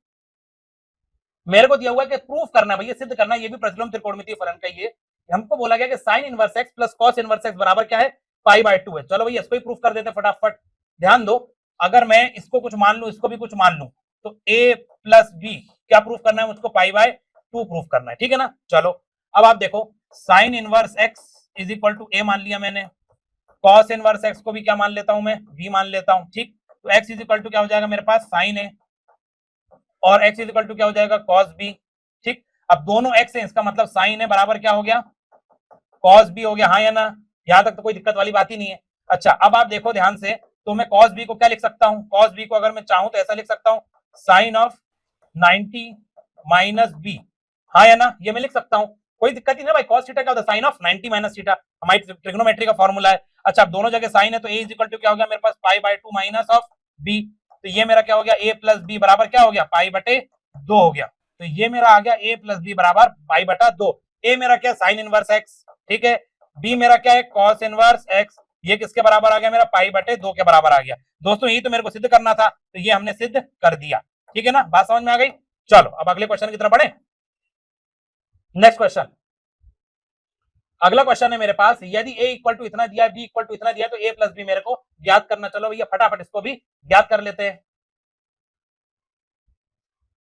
मेरे को दिया हुआ है कि प्रूफ करना है भैया, सिद्ध करना है, ये भी प्रतिलोम त्रिकोणमितीय फलन का ये हमको बोला गया कि sign inverse x plus cos inverse x बराबर क्या है, पाई बाय 2 है। चलो भैया इसको ही प्रूफ कर देते हैं फटाफट। ध्यान दो, अगर मैं इसको कुछ मान लूं, इसको भी कुछ मान लूं, तो a प्लस बी क्या प्रूफ करना है मुझको, पाई बाय 2 प्रूफ करना है। ठीक है ना, चलो अब आप देखो, sine inverse x is equal to A मान लिया मैंने, कॉस इनवर्स एक्स को भी क्या मान लेता हूं मैं, बी मान लेता हूं। ठीक, तो एक्स इज इक्वल टू क्या हो जाएगा मेरे पास, साइन ए, और x इज इक्वल टू क्या हो जाएगा, cos b। ठीक, अब दोनों x है, इसका मतलब साइन है बराबर क्या हो गया, cos b हो गया, हाँ या ना, यहां तक तो कोई दिक्कत वाली बात ही नहीं है। अच्छा अब आप देखो ध्यान से, तो मैं cos b को क्या लिख सकता हूं, cos b को अगर मैं चाहूं तो ऐसा लिख सकता हूं, साइन ऑफ 90 माइनस b, हाँ या ना, ये मैं लिख सकता हूं, कोई दिक्कत ही नहीं भाई। cos थीटा क्या होता है, साइन ऑफ 90 माइनस थीटा, हमारी ट्रिग्नोमेट्री का फॉर्मूला है। अच्छा अब दोनों जगह साइन है, तो a इज इक्वल टू क्या हो गया मेरे पास, pi by 2 minus of b, तो ये मेरा क्या हो गया, a प्लस बी बराबर क्या हो गया, पाई बटे 2 हो गया। तो ये मेरा आ गया a प्लस बी बराबर पाई बटा 2। a मेरा क्या, साइन इनवर्स एक्स, ठीक है, b मेरा क्या है, कॉस इनवर्स एक्स, ये किसके बराबर आ गया मेरा, पाई बटे 2 के बराबर आ गया। दोस्तों यही तो मेरे को सिद्ध करना था, तो ये हमने सिद्ध कर दिया। ठीक है ना, बात समझ में आ गई? चलो अब अगले क्वेश्चन की तरफ बढ़े। नेक्स्ट क्वेश्चन, अगला क्वेश्चन है मेरे पास, यदि a इक्वल टू इतना दिया है, b इक्वल टू इतना दिया है, तो a प्लस बी मेरे को ज्ञात करना। चलो भैया फटाफट इसको भी ज्ञात कर लेते हैं।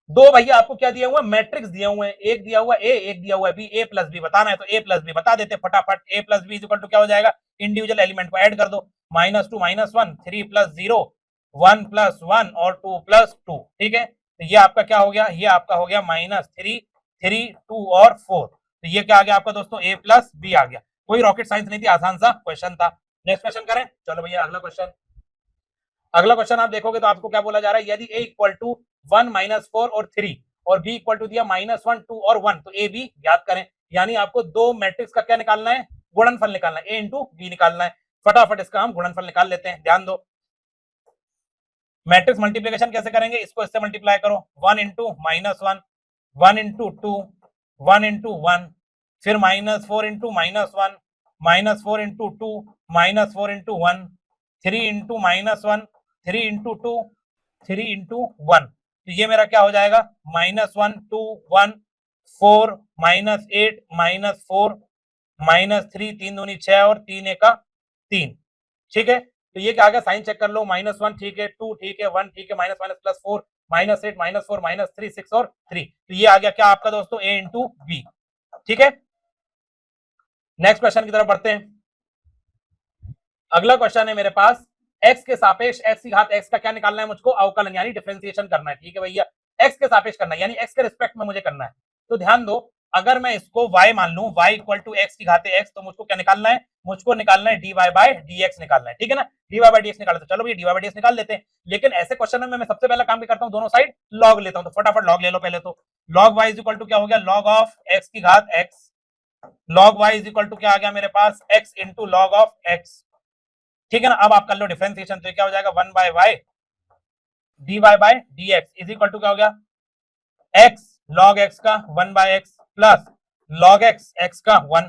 दो भैया आपको क्या दिया हुआ है, मैट्रिक्स दिया हुआ है, एक दिया हुआ है a, एक दिया हुआ है b, a प्लस बी बताना है, तो a प्लस बी बता देते फटाफट। a plus B equal to क्या हो जाएगा, इंडिविजुअल एलिमेंट को ऐड कर दो, -2 -1, 3 प्लस 0, 1 प्लस 1 और 2 प्लस 2। ठीक है, तो ये आपका क्या हो गया, ये आपका हो गया -3, 3, 2 और 4, तो ये क्या आ गया आपका दोस्तों, a प्लस बी आ गया। कोई रॉकेट साइंस नहीं थी, आसान सा क्वेश्चन था। नेक्स्ट क्वेश्चन करें, चलो भैया अगला क्वेश्चन। अगला क्वेश्चन आप देखोगे तो आपको क्या बोला जा रहा है, यदि a इक्वल टू 1 -4 और 3 और b इक्वल टू दिया -1 2 और 1, तो a b ज्ञात करें। यानी आपको दो मैट्रिक्स का क्या निकालना है, गुणनफल निकालना है, a इंटू बी निकालना है। फटाफट इसका हम गुणनफल निकाल लेते हैं। ध्यान दो, मैट्रिक्स मल्टीप्लीकेशन कैसे करेंगे, इसको इससे मल्टीप्लाई करो, 1 इंटू -1, 1 इंटू 2, 1 इंटू 1, फिर -4 into -1, -4 into 2, -4 into 1, 3 into -1, 3 into 2, 3 into 1, तो ये मेरा क्या हो जाएगा, -1 2 1 4 -8 -4 -3, 3 दूनी 6 और 3 एका 3। ठीक है, तो ये क्या आ गया, साइन चेक कर लो, -1 ठीक है, 2 ठीक है, 1 ठीक है, माइनस माइनस प्लस 4, -8 -4 -3 6 और 3, तो ये आ गया क्या आपका दोस्तों, a इंटू बी। ठीक है, नेक्स्ट क्वेश्चन की तरफ बढ़ते हैं। अगला क्वेश्चन है मेरे पास, x के सापेक्ष x की घात x का क्या निकालना है मुझको, अवकलन यानी डिफरेंशिएशन करना है। ठीक है भैया, x के सापेक्ष करना है, यानी x के रिस्पेक्ट में मुझे करना है। तो ध्यान दो, अगर मैं इसको y मान लूं, y इक्वल टू x की घाते x, तो मुझको क्या निकालना है, मुझको निकालना है dy बाय dx निकालना है। ठीक है ना, dy बाय dx निकालते, चलो भैया dy बाय dx निकाल लेते हैं। लेकिन ऐसे क्वेश्चन में मैं सबसे पहला काम भी करता हूं, दोनों साइड लॉग लेता हूं, तो फटाफट लॉग ले लो पहले। तो log y इक्वल टू क्या हो गया, log ऑफ x की घात x, log y equal to क्या आ गया मेरे पास, x into log of x। ठीक है ना, अब आप कर लो डिफरेंशिएशन, तो क्या हो जाएगा, 1 by y dy by dx is equal to क्या हो गया, x log x का 1 by x plus log x का 1,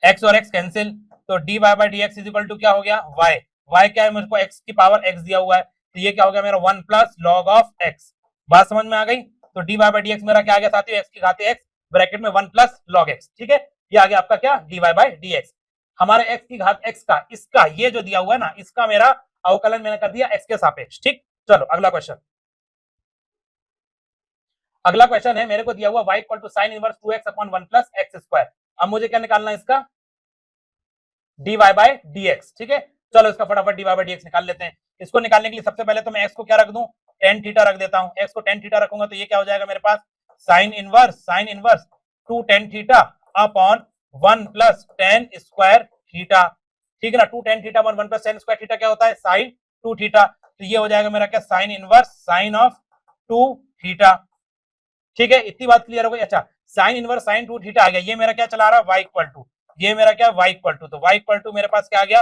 x और x कैंसिल, तो dy by dx is equal to क्या हो गया, y क्या है, मेरे को x की पावर x दिया हुआ है, तो ये क्या हो गया मेरा 1 प्लस log ऑफ x। बात समझ में आ गई? तो dy बाय dx मेरा क्या आ गया साथियों, x की घाते x ब्रैकेट में 1 प्लस log x। ठीक है, ये आ गया आपका क्या, dy बाय dx। हमारे x की घात x का, इसका ये जो दिया हुआ है ना, इसका मेरा अवकलन मैंने कर दिया x के सापेक्ष। ठीक, चलो अगला क्वेश्चन। अगला क्वेश्चन है, मेरे को दिया हुआ y equal to sine inverse 2x upon 1 plus x square. अब मुझे क्या निकालना है, इसका dy बाय dx। ठीक है, चलो इसका फटाफट dy बाय dx निकाल लेते हैं। इसको निकालने के लिए सबसे पहले तो मैं x को क्या रख दूं, tan थीटा रख देता हूं। x को tan थीटा रखूंगा तो ये क्या हो जाएगा मेरे पास, sine inverse 2 tan theta upon 1 plus tan square theta. ठीक है ना। 2 tan theta 1 plus tan square theta क्या होता है, साइन 2 थीटा। तो ये हो जाएगा मेरा क्या, sine inverse sine of 2 theta. ठीक है, इतनी बात क्लियर हो गई। अच्छा, साइन इनवर्स साइन 2 थीटा आ गया, ये मेरा क्या चला रहा है, y इक्वल टू, ये मेरा क्या y इक्वल टू, तो y इक्वल टू मेरे पास क्या आ गया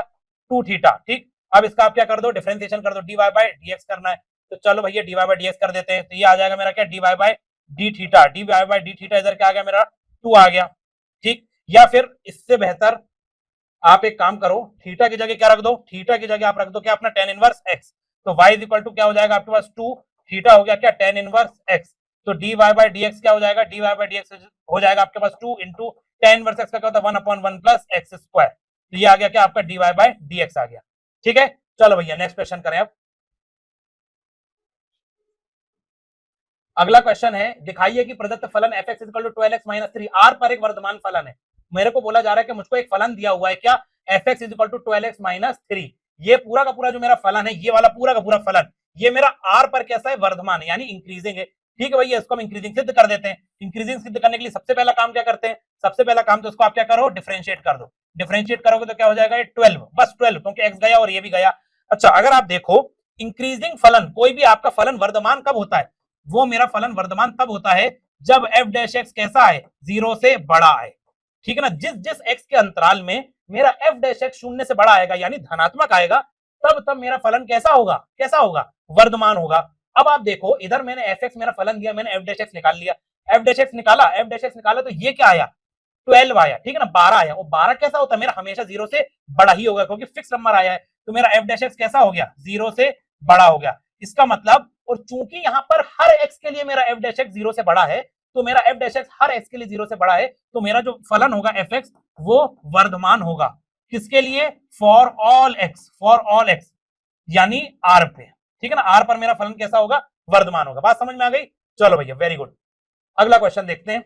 2 थीटा। ठीक, अब इसका आप क्या कर दो, डिफरेंशिएशन कर दो, dy बाय dx करना है। तो चलो भैया dy बाय dx कर देते हैं। तो ये आ जाएगा मेरा क्या, dy by d theta, dy by d theta इधर क्या आ गया मेरा 2 आ गया। ठीक, या फिर इससे बेहतर आप एक काम करो, थीटा की जगह क्या रख दो, थीटा की जगह आप रख दो क्या, अपना tan इनवर्स x। तो y इज इक्वल टू क्या हो जाएगा आपके पास 2 थीटा हो गया क्या, tan इनवर्स x। तो dy बाय dx क्या हो जाएगा, dy बाय dx हो जाएगा आपके पास 2 इंटू tan इनवर्स x का क्या होता है 1/1 प्लस x स्क्वायर। तो ये आ गया क्या आपका dy बाय dx आ गया। ठीक है, चलो भैया नेक्स्ट क्वेश्चन करें अब। अगला क्वेश्चन है, दिखाइए कि प्रदत्त फलन f(x = 12x - 3) r पर एक वर्धमान फलन है। मेरे को बोला जा रहा है कि मुझको एक फलन दिया हुआ है क्या, f(x = 12x - 3), ये पूरा का पूरा जो मेरा फलन है, ये वाला पूरा का पूरा फलन, ये मेरा r पर कैसा है, वर्धमान है, यानी इंक्रीजिंग है। ठीक है भैया, इसको हम इंक्रीजिंग सिद्ध कर देते हैं। इंक्रीजिंग सिद्ध करने के लिए सबसे पहला काम क्या करते हैं, सबसे पहला काम तो इसको आप क्या करो, डिफरेंशिएट कर दो। डिफरेंशिएट करोगे तो क्या हो जाएगा, 12, बस 12, क्योंकि x गया और ये भी गया। अच्छा, अगर आप देखो इंक्रीजिंग फलन, कोई भी आपका फलन वर्धमान कब होता है, वो मेरा फलन वर्धमान तब होता है जब f डैश एक्स कैसा है, 0 से बड़ा है। ठीक है ना, जिस जिस x के अंतराल में मेरा f डैश एक्स 0 से बड़ा आएगा यानी धनात्मक आएगा, तब तब मेरा फलन कैसा होगा, कैसा होगा, वर्धमान होगा। अब आप देखो इधर मैंने f(x) मेरा फलन दिया, मैंने f डैश एक्स निकाल लिया, f डैश एक्स निकाला, f डैश एक्स निकाला तो ये क्या आया, 12 आया। ठीक है ना, 12 आया, और 12 कैसा होता है मेरा, हमेशा 0 से बड़ा ही होगा, क्योंकि फिक्स नंबर आया है। तो मेरा f डैश एक्स कैसा हो गया, 0 से बड़ा हो गया। इसका मतलब, और चूंकि यहां पर हर x के लिए मेरा f डैश एक्स 0 से बड़ा है, तो मेरा f डैश एक्स हर x के लिए 0 से बड़ा है, तो मेरा जो फलन होगा fx वो वर्धमान होगा। किसके लिए, फॉर ऑल x, यानी r पे। ठीक है ना, r पर मेरा फलन कैसा होगा, वर्धमान होगा। बात समझ में आ गई। चलो भैया वेरी गुड, अगला क्वेश्चन देखते हैं।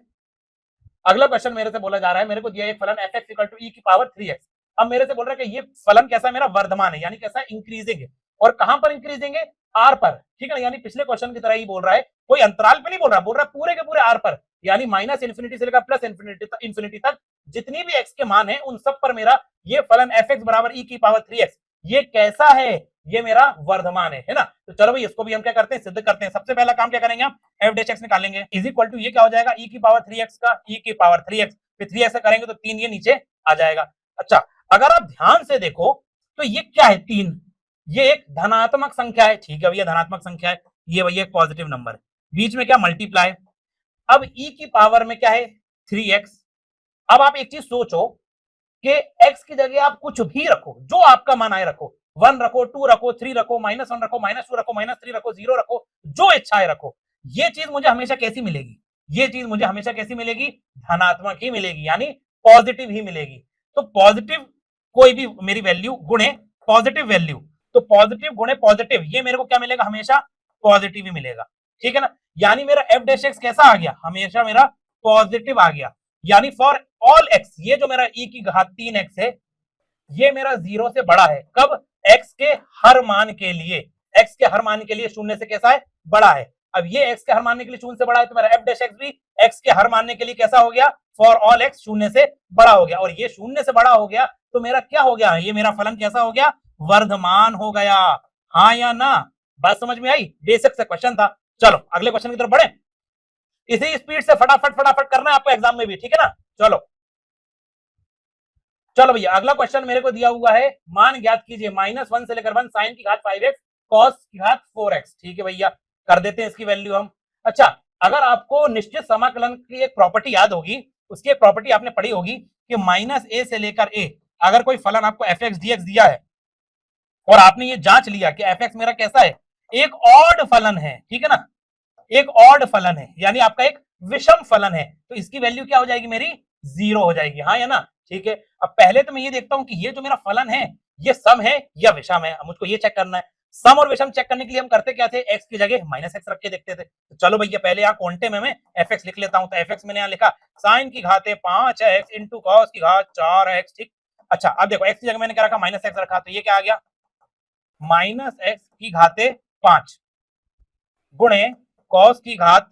अगला क्वेश्चन मेरे से बोला जा रहा है, मेरे को दिया एक फलन f(x = e⁻3x)। अब मेरे से बोल रहा है कि ये फलन कैसा मेरा, वर्धमान है, यानी कैसा, इंक्रीजिंग है। और कहां पर इंक्रीजिंग है, आर पर। ठीक है ना, यानी पिछले क्वेश्चन की तरह ही बोल रहा है, कोई अंतराल पे नहीं बोल रहा, बोल रहा है पूरे के पूरे आर पर, यानी -∞ से लेकर +∞ तक जितनी भी x के मान है उन सब पर मेरा ये फलन f(x = e⁻3x) ये कैसा है, ये मेरा वर्धमान है ना। तो चलो भाई इसको भी हम क्या करते हैं, सिद्ध करते हैं। सबसे पहला काम क्या करेंगे, हम f डैश एक्स निकालेंगे, इज इक्वल टू ये क्या हो जाएगा, e⁻3x का e⁻3x, फिर 3x से करेंगे तो 3 ये नीचे आ जाएगा। अच्छा, अगर आप ध्यान से देखो तो ये क्या है, 3, ये एक धनात्मक संख्या है। ठीक है भैया, धनात्मक संख्या है, ये भैया एक पॉजिटिव नंबर है, बीच में क्या मल्टीप्लाई। अब e की पावर में क्या है, 3x। अब आप एक चीज सोचो कि x की जगह आप कुछ भी रखो, जो आपका मन आए रखो, 1 रखो, 2 रखो, 3 रखो, -1 रखो, -2 रखो, -3 रखो, 0 रखो, जो इच्छा है रखो, ये चीज मुझे हमेशा कैसी मिलेगी, ये चीज मुझे हमेशा कैसी मिलेगी, धनात्मक ही मिलेगी, यानी पॉजिटिव ही मिलेगी। तो पॉजिटिव कोई भी मेरी वैल्यू गुणे पॉजिटिव वैल्यू, तो पॉजिटिव गुणे पॉजिटिव, ये मेरे को क्या मिलेगा, हमेशा पॉजिटिव ही मिलेगा। ठीक है ना, यानी मेरा f डैश एक्स कैसा आ गया, हमेशा मेरा पॉजिटिव आ गया, यानी फॉर ऑल x, ये जो मेरा e की घात 3x है, ये मेरा 0 से बड़ा है, कब, x के हर मान के लिए, x के हर मान के लिए 0 से कैसा है, बड़ा है। अब ये x के हर मानने के लिए 0 से बड़ा है, तो मेरा f डैश एक्स भी x के हर मानने के लिए कैसा हो गया, फॉर ऑल x 0 से बड़ा हो गया। और ये 0 से बड़ा हो गया तो मेरा क्या हो गया, ये मेरा फलन कैसा हो गया, वर्धमान हो गया। हाँ या ना, बात समझ में आई, बेसिक से क्वेश्चन था। चलो अगले क्वेश्चन की तरफ बढ़े, इसी स्पीड से फटाफट फटाफट करना है आपको एग्जाम में भी, ठीक है ना। चलो चलो भैया, अगला क्वेश्चन मेरे को दिया हुआ है, मान ज्ञात कीजिए -1 से लेकर 1 sin की घात 5x cos की घात 4x। ठीक है भैया, कर देते हैं इसकी वैल्यू हम। अच्छा, अगर आपको निश्चित समाकलन की एक प्रॉपर्टी याद होगी, उसकी एक प्रॉपर्टी आपने पढ़ी होगी कि -a से लेकर a, अगर कोई फलन आपको f(x dx) दिया है और आपने ये जांच लिया कि f(x) मेरा कैसा है, एक ऑड फलन है, ठीक है ना, एक ऑड फलन है, यानी आपका एक विषम फलन है, तो इसकी वैल्यू क्या हो जाएगी, मेरी 0 हो जाएगी। हाँ या ना, ठीक है। अब पहले तो मैं ये देखता हूं कि ये जो मेरा फलन है ये सम है या विषम है, मुझको ये चेक करना है। सम और विषम चेक करने के लिए हम करते क्या थे, x की जगह -x रख के देखते थे। तो चलो भैया पहले यहाँ क्वांटे में मैं fx लिख लेता हूं। तो fx मैंने यहाँ लिखा sin की घात 5x इंटू cos की घात 4x। ठीक, अच्छा अब देखो x की जगह मैंने क्या रखा, -x रखा, तो ये क्या आ गया, -x की घाते 5 गुणे cos की घात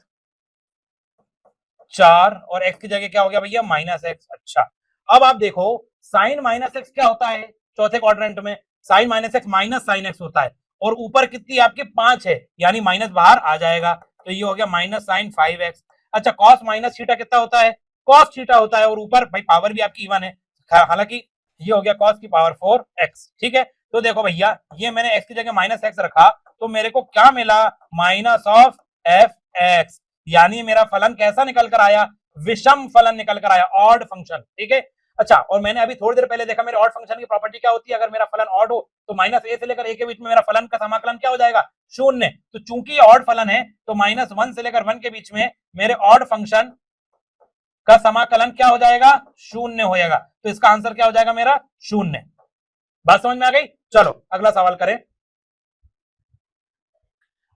4 और x की जगह क्या हो गया भैया, -x। अच्छा, अब आप देखो साइन -x क्या होता है, चौथे क्वाड्रेंट में, sine minus X minus sine X होता है, और ऊपर कितनी आपके 5 है, यानी माइनस बाहर आ जाएगा, तो ये हो गया माइनस साइन 5x। अच्छा, कॉस माइनस थीटा कितना होता है, कॉस थीटा होता है, और ऊपर भाई पावर भी आपकी इवन है, हालांकि ये हो गया कॉस की पावर 4x। ठीक है, तो देखो भैया, ये मैंने x की जगह माइनस एक्स रखा, तो मेरे को क्या मिला, माइनस ऑफ fx, यानी मेरा फलन कैसा निकल कर आया, विषम फलन निकल कर आया, ऑड फंक्शन। ठीक है, अच्छा, और मैंने अभी थोड़ी देर पहले देखा मेरे ऑड फंक्शन की प्रॉपर्टी क्या होती है, अगर मेरा फलन ऑड हो तो माइनस ए से लेकर ए के बीच में मेरा फलन का समाकलन क्या हो जाएगा, शून्य। तो चूंकि ये ऑड फलन है, तो माइनस 1 से लेकर 1 के बीच में मेरे ऑड फंक्शन का समाकलन क्या हो जाएगा, शून्य हो जाएगा। तो इसका आंसर क्या हो जाएगा मेरा, शून्य। बात समझ में आ गई? चलो अगला सवाल करें।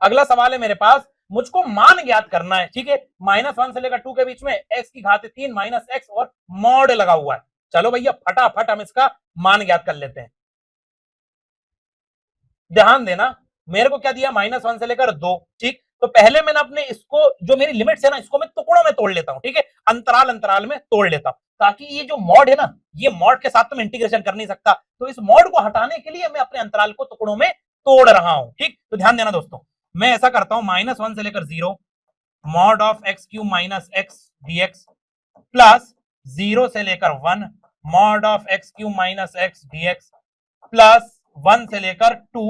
अगला सवाल है मेरे पास, मुझको मान ज्ञात करना है। ठीक है, -1 से लेकर 2 के बीच में x की घात 3 माइनस एक्स और मॉड लगा हुआ है। चलो भैया फटाफट हम इसका मान ज्ञात कर लेते हैं। ध्यान देना, मेरे को क्या दिया, -1 से लेकर 2। ठीक, तो पहले मैंने अपने इसको, जो मेरी लिमिट्स है ना, इसको मैं टुकड़ों में तोड़ लेता हूं। ठीक है, अंतराल अंतराल में तोड़ लेता हूं, ताकि ये जो मॉड है ना, ये मॉड के साथ तो मैं इंटीग्रेशन कर नहीं सकता, तो इस मॉड को हटाने के लिए मैं अपने अंतराल को टुकड़ों में तोड़ रहा हूं। ठीक, तो ध्यान देना दोस्तों, मैं ऐसा करता हूं, -1 से लेकर 0 mod of X cube minus X DX plus 0 से लेकर 1 mod of X cube minus X DX plus 1 से लेकर 2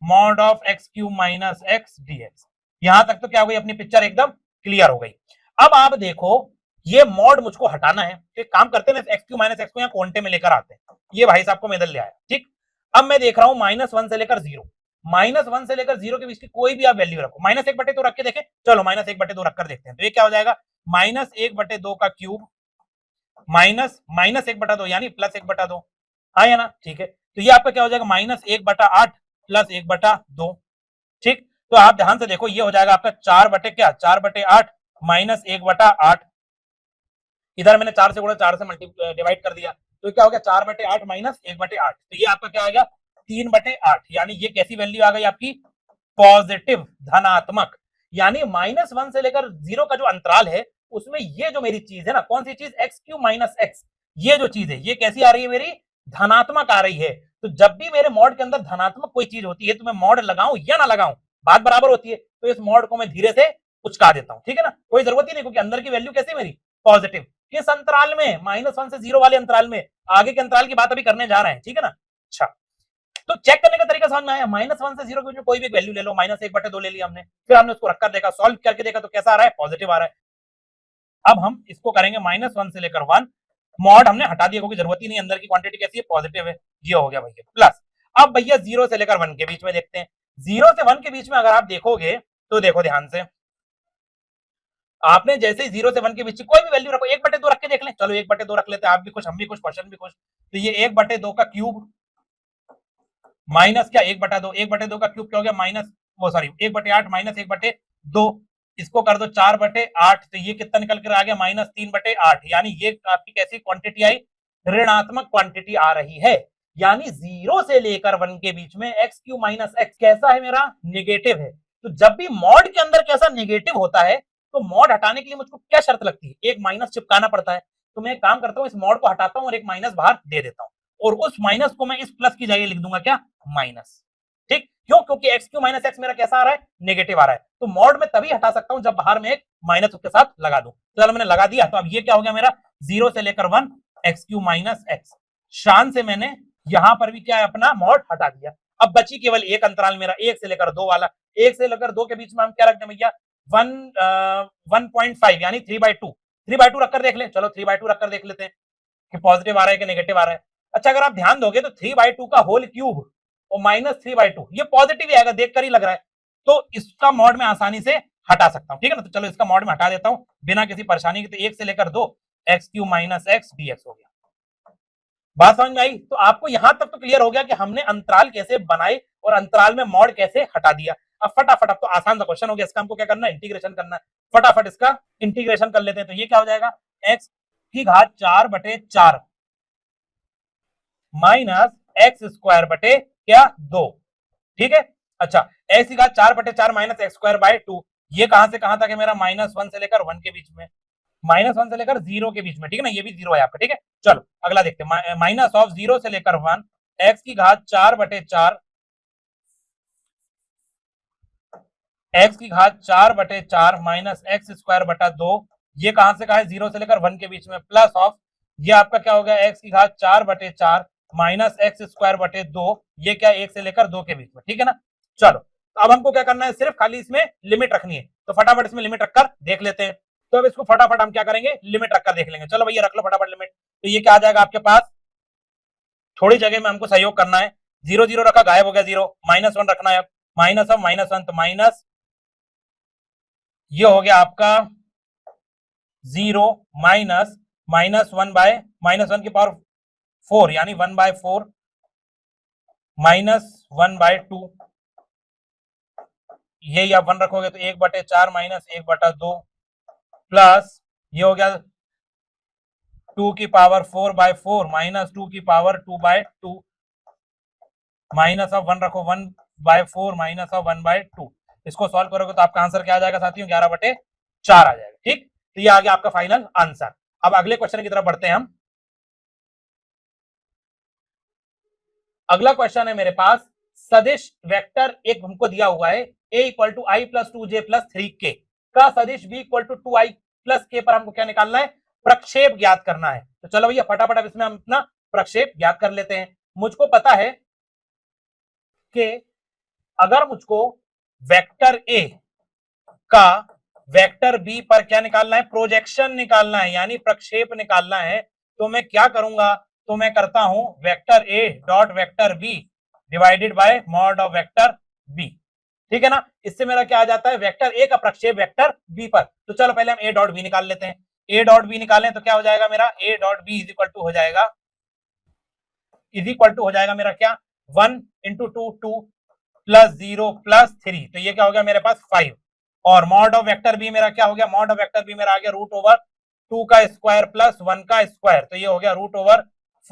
mod of X cube minus X DX. यहां तक तो क्या हो गई, अपनी पिक्चर एकदम क्लियर हो गई। अब आप देखो, ये मॉड मुझको हटाना है, तो एक काम करते हैं, एक्स क्यू माइनस एक्स को यहाँ क्वांटे में लेकर आते हैं। ये भाई साहब को मैं इधर ले आया। ठीक, अब मैं देख रहा हूं -1 से लेकर 0, -1 से लेकर 0 के बीच की कोई भी आप वैल्यू रखो, -1/2 रख के देखें, चलो -1/2 रखकर देखते हैं, तो ये क्या हो जाएगा, -1/2 का क्यूब माइनस -1/2 यानी +1/2, हाँ या ना। ठीक है, तो ये आपका क्या हो जाएगा, -1/8 प्लस 1/2। ठीक, तो आप ध्यान से देखो, ये हो जाएगा आपका 4/8 माइनस 1/8। इधर मैंने 4 से गुणा 4 से डिवाइड कर दिया, तो क्या हो गया, 4/8 माइनस 1/8, तो ये आपका क्या आ गया, 3/8। यानी ये कैसी वैल्यू आ गई आपकी, पॉजिटिव, धनात्मक। यानी -1 से लेकर 0 का जो अंतराल है, उसमें ये जो मेरी चीज है ना, कौन सी चीज, एक्स क्यू माइनस एक्स, ये जो चीज है, ये कैसी आ रही है, मेरी धनात्मक आ रही है। तो जब भी मेरे मॉड के अंदर धनात्मक कोई चीज होती है, तो मैं मॉड लगाऊं या ना लगाऊं, बात बराबर होती है। तो इस मॉड को मैं धीरे से उचका देता हूं। ठीक है ना, कोई जरूरत ही नहीं, क्योंकि अंदर की वैल्यू कैसी मेरी, पॉजिटिव। किस अंतराल में, -1 से 0 वाले अंतराल में, आगे के अंतराल की बात अभी करने जा रहे हैं। ठीक है ना, अच्छा, तो चेक करने का तरीका समझ में आया, -1 से 0 के बीच में कोई भी वैल्यू ले लो, -1/2 ले लिया हमने, फिर हमने उसको रखकर देखा, सॉल्व करके देखा, तो कैसा आ रहा है, पॉजिटिव आ रहा है। अब हम इसको करेंगे -1 से लेकर 1, मॉड हमने हटा दिया क्योंकि जरूरत ही नहीं, अंदर की क्वांटिटी कैसी है, पॉजिटिव है, ये हो गया भैया प्लस। अब भैया 0 से लेकर 1 के बीच में देखते हैं, 0 से 1 के बीच में अगर आप देखोगे, तो देखो ध्यान से, आपने जैसे ही 0 से 1 के बीच कोई भी वैल्यू रखो, 1/2 रख के देख लें, चलो 1/2 रख लेते हैं, आप भी खुश, हम भी खुश, क्वेश्चन भी खुश। तो ये 1/2 का क्यूब माइनस क्या, 1/2, 1/2 का क्यूब क्या हो गया, माइनस, वो सॉरी 1/8 माइनस 1/2, इसको कर दो 4/8, तो ये कितना निकल कर आ गया, -3/8। यानी ये आपकी कैसी क्वांटिटी आई, ऋणात्मक क्वांटिटी आ रही है। यानी 0 से लेकर 1 के बीच में एक्स क्यू माइनस एक्स कैसा है, मेरा नेगेटिव है। तो जब भी मॉड के अंदर कैसा नेगेटिव होता है, तो मॉड हटाने के लिए मुझको क्या शर्त लगती है, एक माइनस चिपकाना पड़ता है। तो मैं एक काम करता हूं, इस मॉड को हटाता हूं और एक माइनस बाहर दे देता हूं, और उस माइनस को मैं इस प्लस की जगह लिख दूंगा, क्या, माइनस। ठीक, क्यों, क्योंकि एक्स क्यू माइनस एक्स मेरा कैसा आ रहा है, नेगेटिव आ रहा है। तो मॉड में तभी हटा सकता हूं जब बाहर में एक माइनस उसके साथ लगा दूं। तो चलो मैंने लगा दिया, तो अब ये क्या हो गया मेरा, 0 से लेकर 1 एक्स क्यू माइनस एक्स। शान से मैंने यहां पर भी क्या है, अपना मॉड हटा दिया। अब बची केवल एक अंतराल मेरा, 1 से लेकर 2 वाला। 1 से लेकर 2 के बीच में हम क्या रख दें भैया, 1.5 यानी 3/2, 3/2 रखकर देख ले, चलो 3/2 रखकर देख लेते हैं कि पॉजिटिव आ रहा है कि नेगेटिव आ रहा है। अच्छा, अगर आप ध्यान दोगे तो 3/2 का होल क्यूब और -3/2 ये पॉजिटिव ही आएगा, देखकर ही लग रहा है, तो इसका मॉड में आसानी से हटा सकता हूं। ठीक है ना, तो चलो इसका मॉड में हटा देता हूं बिना किसी परेशानी के। तो 1 से लेकर 2 X cube minus X DX हो गया। बात समझ में आई? तो आपको यहां तक तो क्लियर हो गया कि हमने अंतराल कैसे बनाए और अंतराल में मॉड कैसे हटा दिया। अब फटाफट, अब तो आसान सा क्वेश्चन हो गया, इसका हमको क्या करना है, इंटीग्रेशन करना है। फटाफट इसका इंटीग्रेशन कर लेते हैं। तो ये क्या हो जाएगा, एक्स की घात 4/4 माइनस एक्स स्क्वायर बटे क्या, 2। ठीक है, अच्छा, एक्स की घात 4/4 माइनस एक्स स्क्वायर बाय 2, ये कहां से कहां तक है मेरा, -1 से लेकर 1 के बीच में, -1 से लेकर 0 के बीच में। ठीक है ना, ये भी 0 है आपका। ठीक है, चलो अगला देखते हैं, -0 से लेकर 1 एक्स की घात 4/4 एक्स की घात 4/4 माइनस एक्स स्क्वायर बटा 2, ये कहां से कहा है, 0 से लेकर 1 के बीच में, प्लस ऑफ ये आपका क्या हो गया, एक्स की घात 4/4 माइनस एक्स स्क्वायर बटे 2, ये क्या 1 से लेकर 2 के बीच में, ठीक है ना। चलो अब हमको क्या करना है, सिर्फ खाली इसमें लिमिट रखनी है, तो फटाफट इसमें लिमिट रखकर देख लेते हैं। तो अब इसको फटाफट हम क्या करेंगे, लिमिट रखकर देख लेंगे। चलो भैया रख लो फटाफट लिमिट। तो ये क्या आ जाएगा आपके पास, थोड़ी जगह में हमको सहयोग करना है, 0 0 रखा, गायब हो गया 0, -1 रखना है, अब माइनस ऑफ -1, तो माइनस ये हो गया आपका 0 माइनस -1 की पावर 4 यानी 1/4 -1/2, ये आप 1 रखोगे तो 1/4 माइनस 1/2 प्लस ये हो गया 2 की पावर 4/4 माइनस 2 की पावर 2/2 माइनस ऑफ 1 रखो 1/4 माइनस ऑफ 1/2। इसको सॉल्व करोगे तो आपका आंसर क्या आ जाएगा साथियों, 11/4 आ जाएगा। ठीक, तो ये आ गया आपका फाइनल आंसर। अब अगले क्वेश्चन की तरफ बढ़ते हैं हम। अगला क्वेश्चन है मेरे पास, सदिश वेक्टर एक हमको दिया हुआ है a equal to I plus 2j plus 3k का सदिश b equal to 2i plus k पर हमको क्या निकालना है, प्रक्षेप ज्ञात करना है। तो चलो भैया फटाफट अब इसमें हम अपना प्रक्षेप ज्ञात कर लेते हैं। मुझको पता है कि अगर मुझको वेक्टर a का वेक्टर b पर क्या निकालना है, प्रोजेक्शन निकालना है यानी प्रक्षेप निकालना है, तो मैं क्या करूंगा, तो मैं करता हूं vector a dot vector b divided by mod of vector b। ठीक है ना, इससे मेरा क्या आ जाता है, वेक्टर a का प्रक्षेप वेक्टर b पर। तो चलो पहले हम a डॉट b निकाल लेते हैं। a डॉट b निकालें तो क्या हो जाएगा मेरा, a dot b is equal to हो जाएगा, मेरा क्या 1 इंटू 2 2 प्लस 0 प्लस 3, तो ये क्या हो गया मेरे पास 5, और मॉड ऑफ वेक्टर बी मेरा क्या हो गया, मॉड ऑफ वेक्टर बी मेरा आ गया रूट ओवर 2 का स्क्वायर प्लस 1 का स्क्वायर, तो ये हो गया रूट ओवर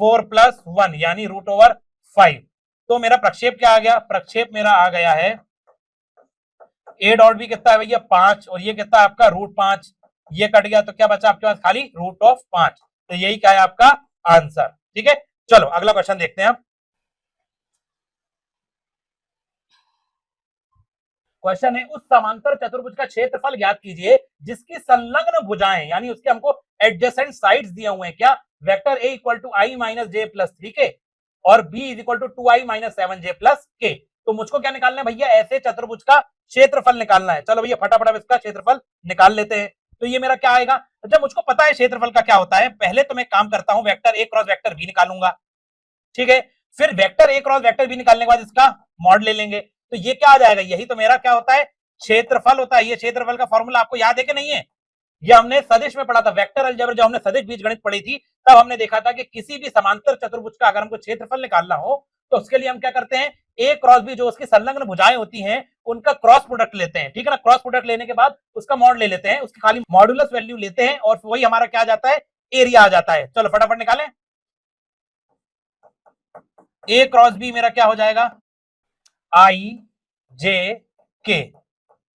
4 प्लस 1 यानी रूट ओवर 5। तो मेरा प्रक्षेप क्या आ गया, प्रक्षेप मेरा आ गया है ए डॉट बी कितना है भैया 5, और ये कितना है आपका रूट 5, ये कट गया तो क्या बचा आपके पास, खाली रूट ऑफ 5। तो यही क्या है आपका आंसर। ठीक है, चलो अगला क्वेश्चन देखते हैं। क्वेश्चन है, उस समांतर चतुर्भुज का क्षेत्रफल ज्ञात कीजिए जिसकी संलग्न भुजाएं यानी उसके हमको एडजेसेंट साइड्स दिए हुए हैं, क्या vector a equal to I minus J plus 3k और b is equal to 2i minus 7j plus k। तो मुझको क्या निकालना है भैया, ऐसे चतुर्भुज का क्षेत्रफल निकालना है। चलो भैया फटाफट इसका क्षेत्रफल निकाल लेते हैं। तो ये मेरा क्या आएगा, जब मुझको पता है क्षेत्रफल का क्या होता है, पहले तो मैं काम करता हूं vector a cross vector b निकालूंगा। ठीक है, फिर vector a cross vector b निकालने के बाद इसका मॉड ले लेंगे, तो ये क्या आ जाएगा, यही तो मेरा क्या होता है, क्षेत्रफल होता है। ये क्षेत्रफल का फॉर्मूला आपको याद है कि नहीं है, ये हमने सदिश में पढ़ा था, वेक्टर अलजेब्रा जब हमने सदिश बीजगणित पढ़ी थी तब हमने देखा था कि किसी भी समांतर चतुर्भुज का अगर हमको क्षेत्रफल निकालना हो तो उसके लिए हम क्या करते हैं, ए क्रॉस बी जो उसकी संलग्न भुजाएं होती हैं उनका क्रॉस प्रोडक्ट लेते हैं। ठीक है ना, क्रॉस प्रोडक्ट लेने के बाद उसका मॉड ले लेते हैं, उसकी खाली मॉड्यूलस वैल्यू लेते हैं और वही हमारा क्या आ जाता है, एरिया आ जाता है। चलो फटाफट निकालें, ए क्रॉस बी मेरा क्या हो जाएगा, आई जे के।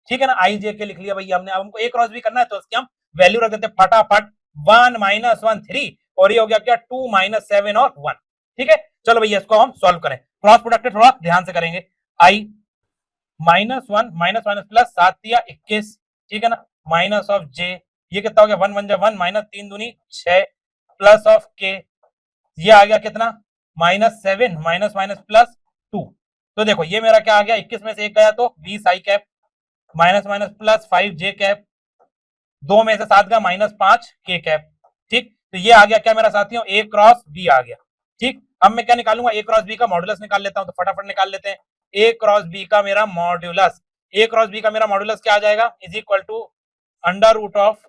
ठीक है ना, आई जे के लिख लिया भैया हमने। अब हमको ए क्रॉस बी करना है तो उसकी हम वैल्यू रख देते हैं फटाफट, 1 माइनस 1 3, और ये हो गया क्या 2 माइनस 7 और 1। ठीक है, चलो भैया इसको हम सॉल्व करें, क्रॉस प्रोडक्ट थोड़ा ध्यान से करेंगे। आई -1 माइनस माइनस प्लस 7 दिया 21, ठीक है ना, माइनस ऑफ जे, ये कितना हो गया 1 1 1 माइनस 3 दूनी 6 प्लस ऑफ के, ये आ गया कितना -7 माइनस माइनस प्लस 2। तो देखो ये मेरा क्या आ गया, 21 में से एक गया तो 20 आई कैप माइनस माइनस प्लस 5 जे कैप, 2 में से 7 गया -5 के कैप। ठीक, तो ये आ गया क्या मेरा साथियों, ए क्रॉस बी आ गया। ठीक, अब मैं क्या निकालूंगा, ए क्रॉस बी का मॉड्यूलस निकाल लेता हूं, तो फटाफट निकाल लेते हैं। ए क्रॉस बी का मेरा मॉड्यूलस, ए क्रॉस बी का मेरा मॉड्यूलस क्या आ जाएगा, is equal to under root of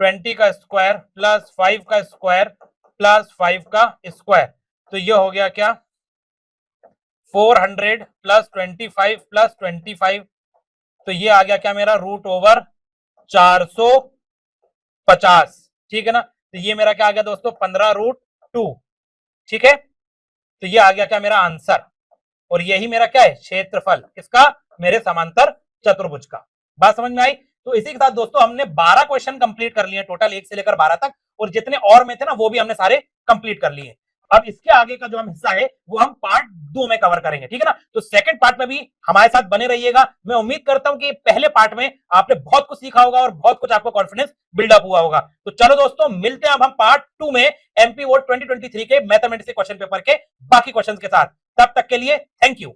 20 का स्क्वायर प्लस 5 का स्क्वायर प्लस 5 का स्क्वायर, तो ये हो गया क्या 400 प्लस 25 प्लस 25, तो ये आ गया क्या मेरा रूट ओवर 450। ठीक है ना, तो ये मेरा क्या आ गया दोस्तों 15√2। ठीक है, तो ये आ गया क्या मेरा आंसर, और यही मेरा क्या है क्षेत्रफल किसका, मेरे समांतर चतुर्भुज का। बात समझ में आई। तो इसी के साथ दोस्तों हमने 12 क्वेश्चन कंप्लीट कर लिए टोटल 1 से लेकर 12 तक, और जितने और में थे ना वो भी हमने सारे कंप्लीट कर लिए। अब इसके आगे का जो हम हिस्सा है वो हम पार्ट 2 में कवर करेंगे, ठीक है ना। तो सेकंड पार्ट में भी हमारे साथ बने रहिएगा। मैं उम्मीद करता हूं कि पहले पार्ट में आपने बहुत कुछ सीखा होगा और बहुत कुछ आपको कॉन्फिडेंस बिल्डअप हुआ होगा। तो चलो दोस्तों, मिलते हैं अब हम पार्ट 2 में एमपी बोर्ड 2023 के मैथमेटिक्स के क्वेश्चन पेपर के बाकी क्वेश्चंस के साथ। तब तक के लिए थैंक यू।